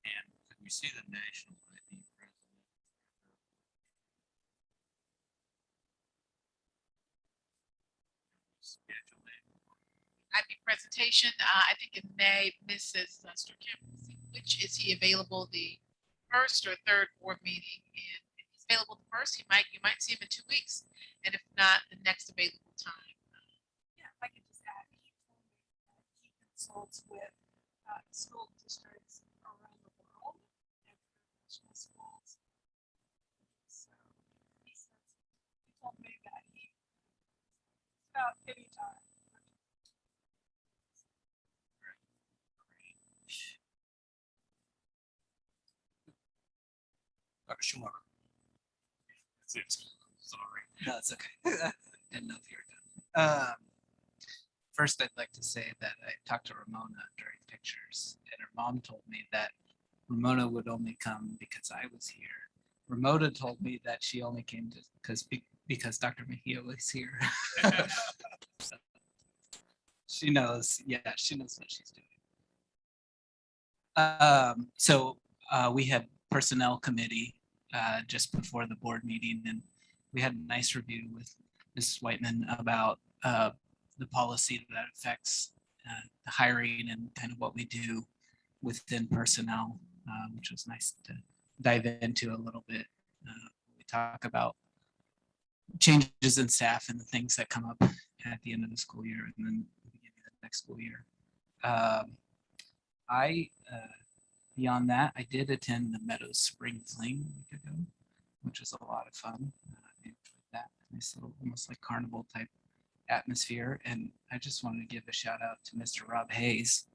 And could we see the national ID president? IP presentation, I think in May, Mrs. Strickland, which is he available the first or third board meeting? And if he's available the first, you might see him in 2 weeks. And if not, the next available time. Yeah, if I could just add, he told me that he consults with school districts around the world and professional schools. So he told me that about any time. Dr. Schumacher. Sorry. No, it's okay. Didn't know if you were done. First, I'd like to say that I talked to Ramona during pictures, and her mom told me that Ramona would only come because I was here. Ramona told me that she only came because Dr. Mejia was here. So, she knows what she's doing. So we had personnel committee just before the board meeting, and we had a nice review with Mrs. Whiteman about the policy that affects the hiring and kind of what we do within personnel, which was nice to dive into a little bit. We talk about changes in staff and the things that come up at the end of the school year and then the beginning of the next school year. Beyond that, I did attend the Meadows Spring Fling a week ago, which was a lot of fun. I enjoyed that. Nice little, almost like carnival type atmosphere. And I just wanted to give a shout out to Mr. Rob Hayes,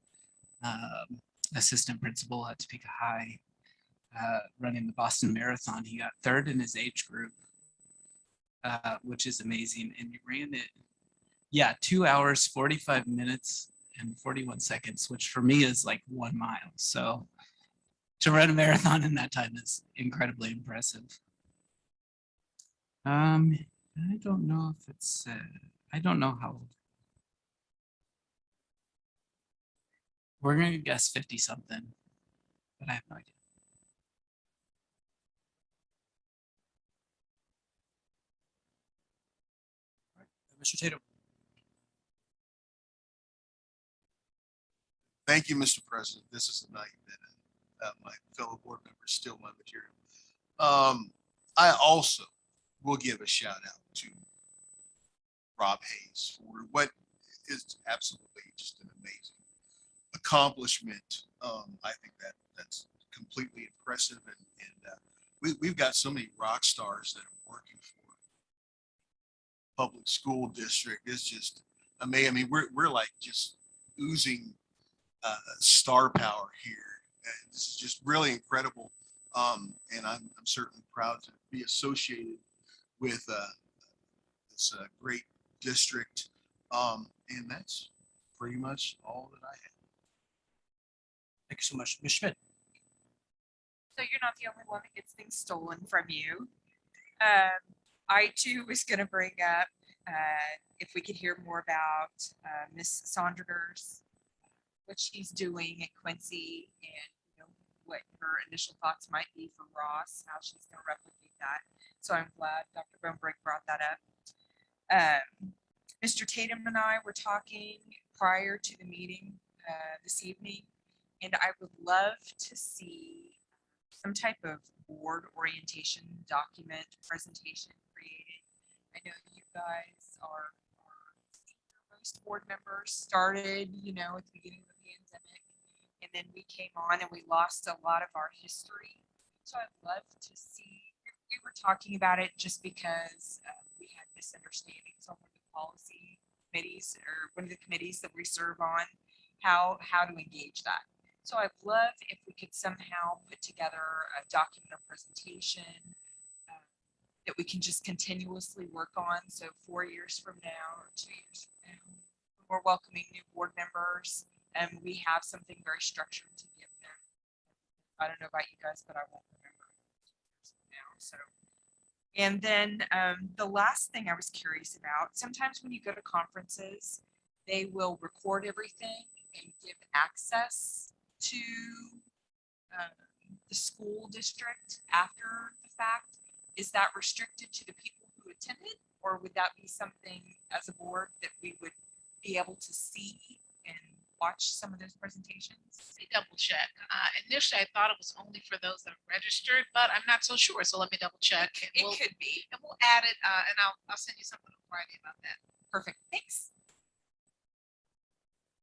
assistant principal at Topeka High, running the Boston Marathon. He got third in his age group, which is amazing. And he ran it, 2 hours, 45 minutes and 41 seconds, which for me is like 1 mile. So to run a marathon in that time is incredibly impressive. I don't know if it's, I don't know how. We're gonna guess 50 something, but I have no idea. Mr. Tatum. Thank you, Mr. President. This is a night that my fellow board members steal my material. I also will give a shout out to Rob Hayes for what is absolutely just an amazing accomplishment. I think that's completely impressive, and we've got so many rock stars that are working for public school district. It's just amazing. I mean, we're like just oozing star power here. And this is just really incredible. And I'm certainly proud to be associated with this great district. And that's pretty much all that I have. Thank you so much. Ms. Schmidt. So you're not the only one that gets things stolen from you. I too was going to bring up if we could hear more about Miss Sonderger's, what she's doing at Quincy, and what her initial thoughts might be for Ross, how she's going to replicate that. So I'm glad Dr. Bonebrake brought that up. Mr. Tatum and I were talking prior to the meeting this evening, and I would love to see some type of board orientation document presentation created. I know you guys are most board members started, at the beginning of the pandemic, and then we came on and we lost a lot of our history. So I'd love to see, we were talking about it just because we had misunderstandings on one of the policy committees or one of the committees that we serve on, how to engage that. So I'd love if we could somehow put together a document or presentation that we can just continuously work on. So 4 years from now or 2 years from now, when we're welcoming new board members, and we have something very structured to give them. I don't know about you guys, but I won't remember now. So, and then the last thing I was curious about, sometimes when you go to conferences, they will record everything and give access to the school district after the fact. Is that restricted to the people who attended, or would that be something as a board that we would be able to see and watch some of those presentations? Let me double check. Initially, I thought it was only for those that are registered, but I'm not so sure. So let me double check. It could be. And we'll add it, and I'll send you something on Friday about that. Perfect. Thanks.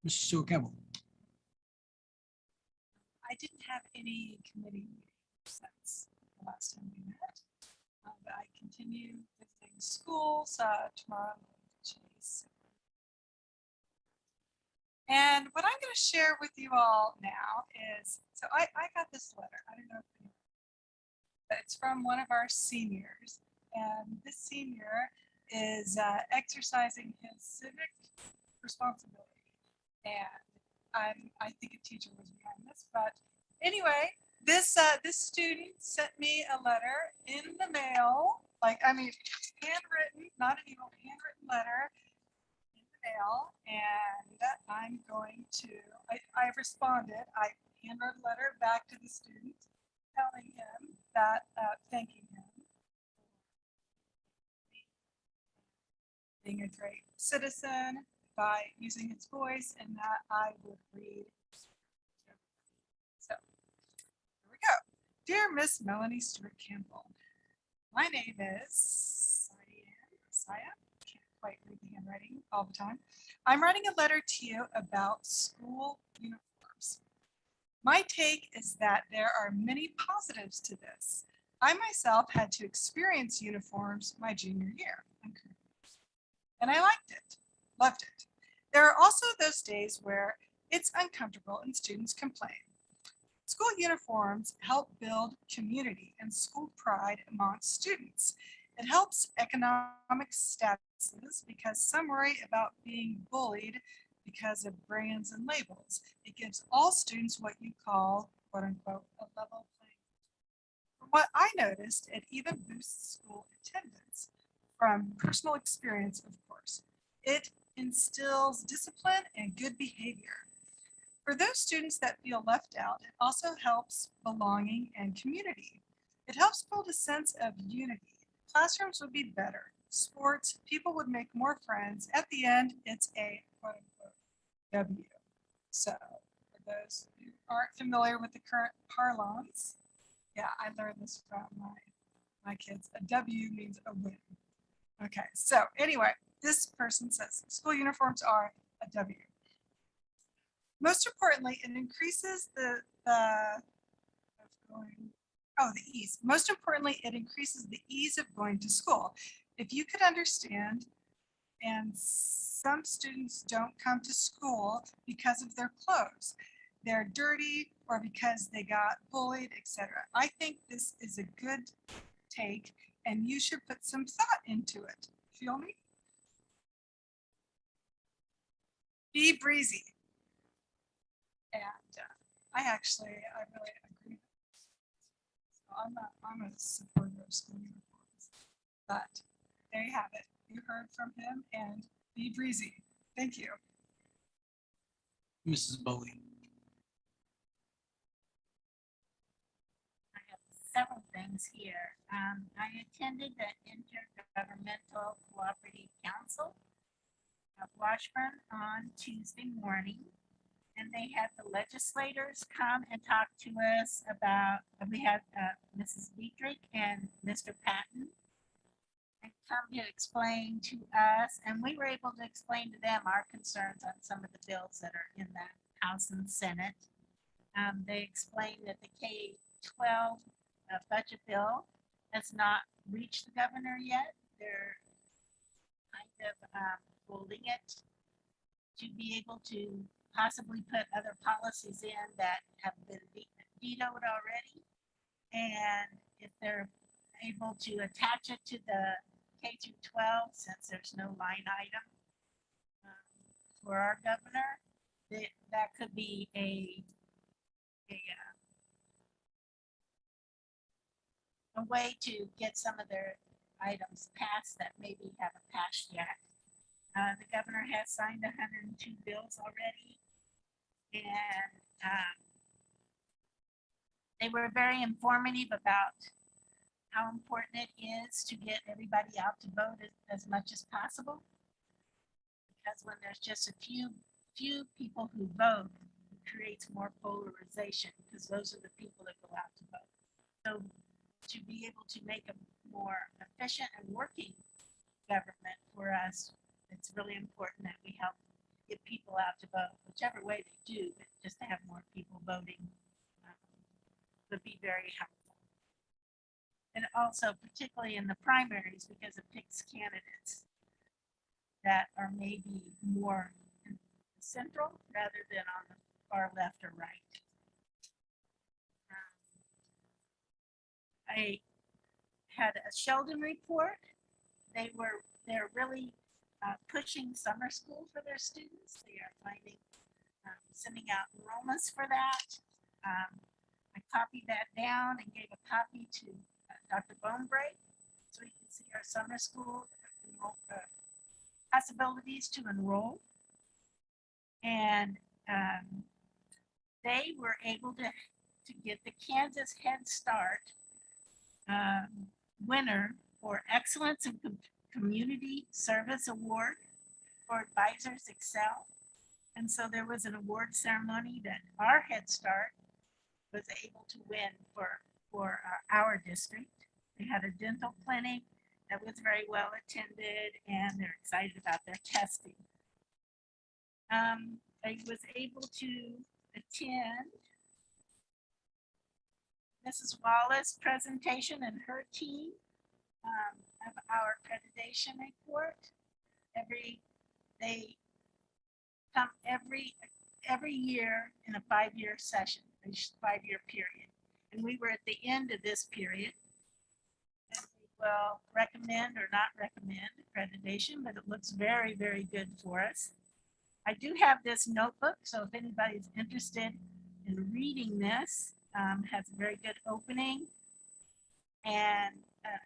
Mr. Stewart Campbell. I didn't have any committee meetings since the last time we met. But I continue visiting schools tomorrow. And what I'm going to share with you all now is, so I got this letter. I don't know if you know, but it's from one of our seniors. And this senior is exercising his civic responsibility. And I think a teacher was behind this, but anyway, this student sent me a letter in the mail, handwritten, not an email, handwritten letter in the mail, and I'm going to, I responded, I handwrote a letter back to the student telling him that, thanking him for being a great citizen by using his voice, and that I would read. So here we go. Dear Miss Melanie Stewart Campbell, my name is Saya. Can't quite read the handwriting all the time. I'm writing a letter to you about school uniforms. My take is that there are many positives to this. I myself had to experience uniforms my junior year. And I liked it, loved it. There are also those days where it's uncomfortable and students complain. School uniforms help build community and school pride amongst students. It helps economic statuses because some worry about being bullied because of brands and labels. It gives all students what you call, quote unquote, a level playing field. From what I noticed, it even boosts school attendance from personal experience, of course. It instills discipline and good behavior. For those students that feel left out, it also helps belonging and community. It helps build a sense of unity. Classrooms would be better. Sports, people would make more friends. At the end, it's a quote unquote W. So for those who aren't familiar with the current parlance, yeah, I learned this from my kids. A W means a win. Okay, so anyway, this person says school uniforms are a W. Most importantly, it increases the ease. Most importantly, it increases the ease of going to school. If you could understand, and some students don't come to school because of their clothes. They're dirty or because they got bullied, etc. I think this is a good take and you should put some thought into it. Feel me? Be breezy. And I really agree. So I'm a supporter of school uniforms, but there you have it. You heard from him, and be breezy. Thank you. Mrs. Bowie. I have several things here. I attended the Intergovernmental Cooperative Council of Washburn on Tuesday morning. And they had the legislators come and talk to us about, we had Mrs. Dietrich and Mr. Patton and come to explain to us, and we were able to explain to them our concerns on some of the bills that are in the House and Senate. They explained that the K-12 budget bill has not reached the governor yet. They're kind of holding it to be able to possibly put other policies in that have been vetoed already. And if they're able to attach it to the K through 12, since there's no line item for our governor, that could be a way to get some of their items passed that maybe haven't passed yet. The governor has signed 102 bills already. And they were very informative about how important it is to get everybody out to vote as much as possible. Because when there's just a few people who vote, it creates more polarization because those are the people that go out to vote. So to be able to make a more efficient and working government for us, it's really important that we help get people out to vote, whichever way they do, but just to have more people voting would be very helpful. And also particularly in the primaries, because it picks candidates that are maybe more central rather than on the far left or right. I had a Sheldon report. They're really pushing summer school for their students. They are sending out enrollments for that. I copied that down and gave a copy to Dr. Bonebraid so you can see our summer school possibilities to enroll. And they were able to get the Kansas Head Start winner for Excellence in Community Service Award for Advisors Excel. And so there was an award ceremony that our Head Start was able to win for our district. They had a dental clinic that was very well attended, and they're excited about their testing. I was able to attend Mrs. Wallace's presentation and her team of our accreditation report. They come every year in a 5-year session, a 5-year period. And we were at the end of this period. And we will recommend or not recommend accreditation, but it looks very, very good for us. I do have this notebook, so if anybody's interested in reading this, has a very good opening and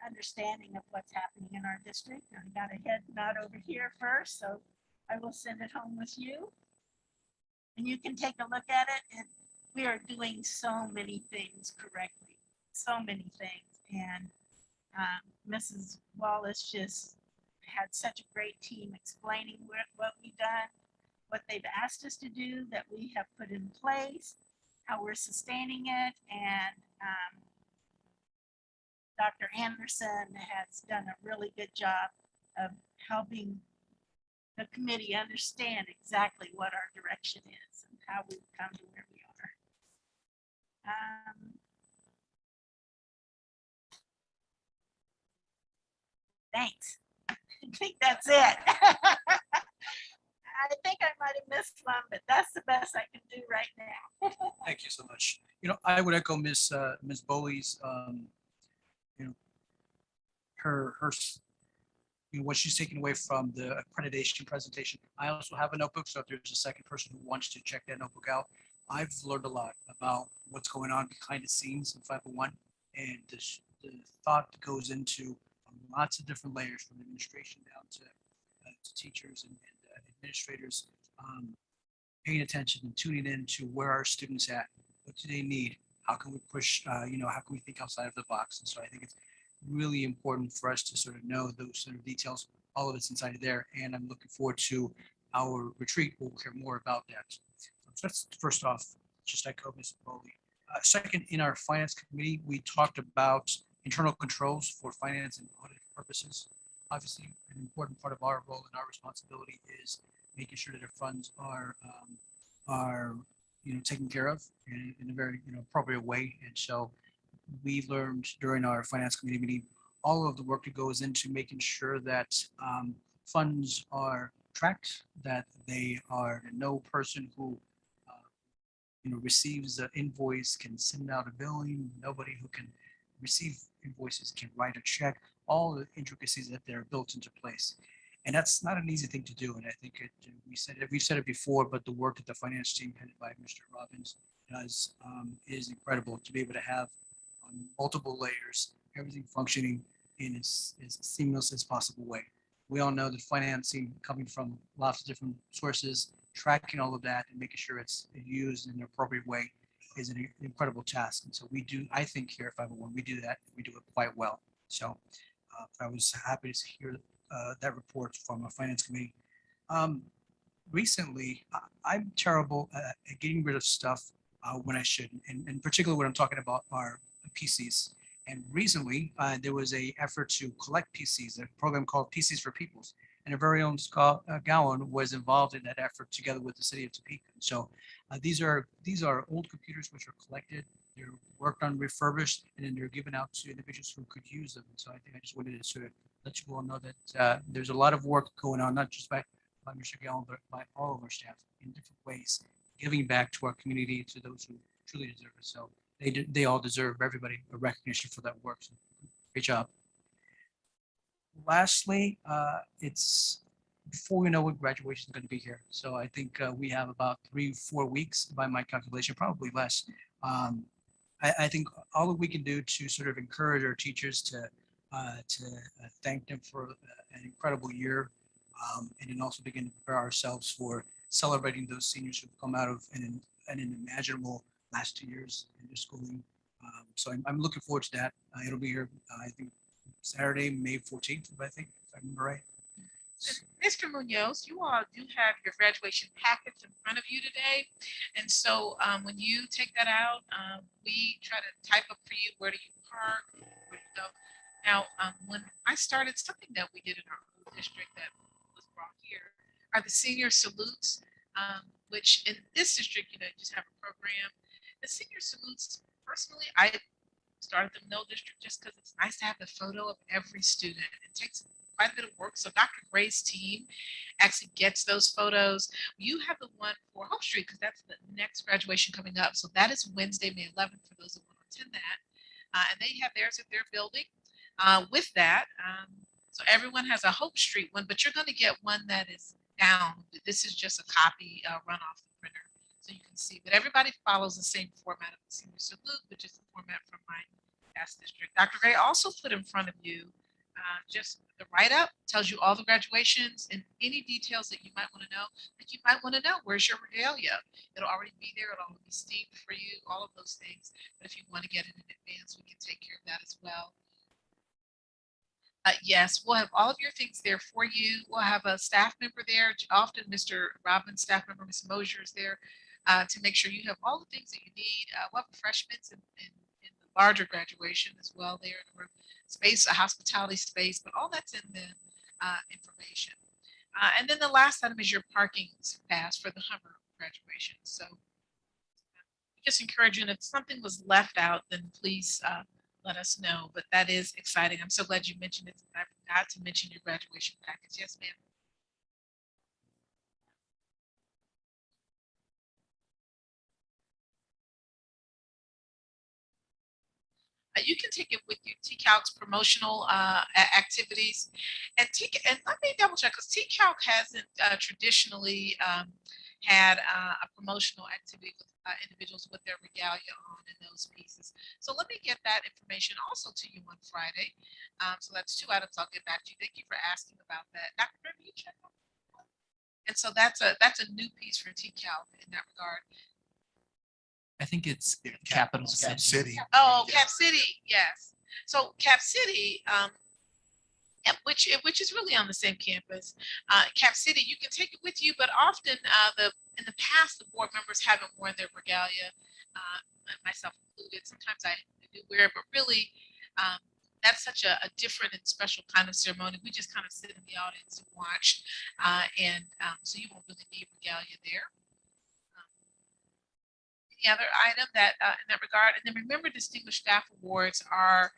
understanding of what's happening in our district. I got a head nod over here first, so I will send it home with you. And you can take a look at it. And we are doing so many things correctly, so many things. And Mrs. Wallace just had such a great team explaining what we've done, what they've asked us to do, that we have put in place, how we're sustaining it. And Dr. Anderson has done a really good job of helping the committee understand exactly what our direction is and how we've come to where we are. Thanks. I think that's it. I think I might have missed one, but that's the best I can do right now. Thank you so much. I would echo Ms. Bowley's, her what she's taken away from the accreditation presentation. I also have a notebook, so if there's a second person who wants to check that notebook out, I've learned a lot about what's going on behind the scenes in 501 and the thought that goes into lots of different layers, from administration down to teachers and administrators, paying attention and tuning in to where our students at, what do they need, how can we push, how can we think outside of the box. And so I think it's really important for us to sort of know those sort of details. All of it's inside of there, and I'm looking forward to our retreat. We'll hear more about that. So that's first off, just echo Ms. Bowley. Second, in our finance committee, we talked about internal controls for finance and audit purposes. Obviously, an important part of our role and our responsibility is making sure that our funds are taken care of in a very appropriate way. And so we learned during our finance committee meeting all of the work that goes into making sure that funds are tracked, that no person who receives an invoice can send out a billing, nobody who can receive invoices can write a check, all the intricacies that they're built into place. And that's not an easy thing to do. And I think we've said it before, but the work that the finance team headed by Mr. Robbins does is incredible, to be able to have on multiple layers, everything functioning in as seamless as possible way. We all know that financing coming from lots of different sources, tracking all of that and making sure it's used in an appropriate way is an incredible task. And so we do, I think here at 501, we do that. We do it quite well. So I was happy to hear that report from our finance committee. Recently, I'm terrible at getting rid of stuff when I shouldn't, and particularly when I'm talking about our PCs. And recently, there was an effort to collect PCs, a program called PCs for Peoples. And our very own Scott Gowan was involved in that effort together with the city of Topeka. So these are old computers which are collected, they're worked on, refurbished, and then they're given out to individuals who could use them. And so I think I just wanted to sort of let you all know that there's a lot of work going on, not just by Mr. Gowan, but by all of our staff in different ways, giving back to our community, to those who truly deserve it. So they all deserve, everybody, a recognition for that work. So great job. Lastly, it's before we know what graduation is going to be here. So I think we have about 3-4 weeks by my calculation, probably less. I think all that we can do to sort of encourage our teachers to thank them for an incredible year, and then also begin to prepare ourselves for celebrating those seniors who've come out of an unimaginable last 2 years in their schooling. So I'm looking forward to that. It'll be here, I think, Saturday, May 14th, if I remember right. Mr. Munoz, you all do have your graduation packets in front of you today. And so when you take that out, we try to type up for you, where do you park, where do you go. Now, when I started, something that we did in our old district that was brought here are the senior salutes, which in this district, you just have a program. The senior salutes, personally, I started the middle district just because it's nice to have the photo of every student. It takes quite a bit of work. So Dr. Gray's team actually gets those photos. You have the one for Hope Street because that's the next graduation coming up. So that is Wednesday, May 11th for those that want to attend that. And they have theirs at their building. With that, so everyone has a Hope Street one, but you're going to get one that is down. This is just a copy run off the printer. So you can see, but everybody follows the same format of the Senior Salute, which is the format from my past district. Dr. Gray also put in front of you just the write-up, tells you all the graduations and any details that you might want to know. Like you might want to know, where's your regalia? It'll already be there. It'll already be steamed for you, all of those things. But if you want to get it in advance, we can take care of that as well. Yes, we'll have all of your things there for you. We'll have a staff member there. Often Mr. Robbins, staff member, Ms. Mosier is there to make sure you have all the things that you need. We'll have refreshments in the larger graduation as well there in the room. Space, a hospitality space, but all that's in the information. And then the last item is your parking pass for the Hummer graduation. So just encourage you, and if something was left out, then please let us know. But that is exciting. I'm so glad you mentioned it. I forgot to mention your graduation package. Yes, ma'am. You can take it with you. TCALC's promotional activities, and let me double check because TCALC hasn't traditionally had a promotional activity with individuals with their regalia on in those pieces. So let me get that information also to you on Friday. So that's 2 items I'll get back to you. Thank you for asking about that. Dr. Griffin, you check on that? And so that's a new piece for TCALC in that regard. I think it's Capital Cap City. City. Oh, Cap City, yes. So Cap City, which is really on the same campus. Cap City, you can take it with you, but often in the past, the board members haven't worn their regalia, myself included. Sometimes I do wear it, but really, that's such a different and special kind of ceremony. We just kind of sit in the audience and watch, so you won't really need regalia there. The other item that in that regard, and then remember, Distinguished Staff Awards are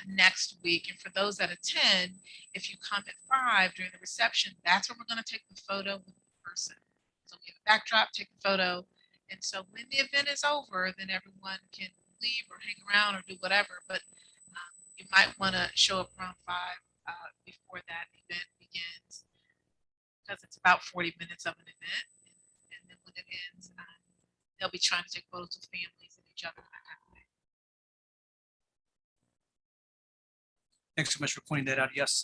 next week. And for those that attend, if you come at 5 during the reception, that's when we're going to take the photo with the person. So we have a backdrop, take the photo. And so when the event is over, then everyone can leave or hang around or do whatever. But you might want to show up around 5 before that event begins, because it's about 40 minutes of an event. And then when it ends, they'll be trying to take photos with families and each other. That kind of thing. Thanks so much for pointing that out. Yes,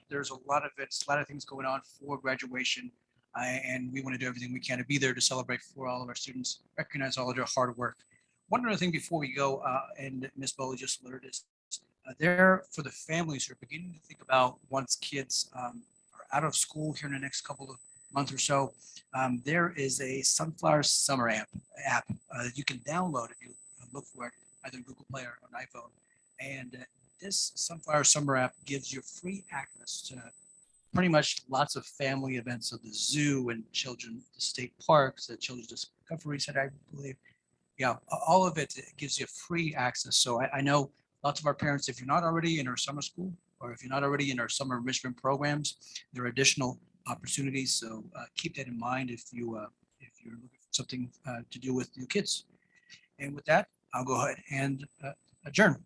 there's a lot of events, a lot of things going on for graduation, and we want to do everything we can to be there to celebrate for all of our students, recognize all of their hard work. One other thing before we go, and Ms. Bowley just alerted us, there for the families who are beginning to think about once kids are out of school here in the next couple of months or so, there is a Sunflower Summer app that you can download if you look for it, either Google Play or on iPhone. And this Sunflower Summer app gives you free access to pretty much lots of family events of the zoo and the state parks, the Children's Discovery Center, I believe. Yeah, all of it gives you free access. So I know lots of our parents, if you're not already in our summer school, or if you're not already in our summer enrichment programs, there are additional opportunities. So keep that in mind if you're looking for something to do with your kids. And with that, I'll go ahead and adjourn.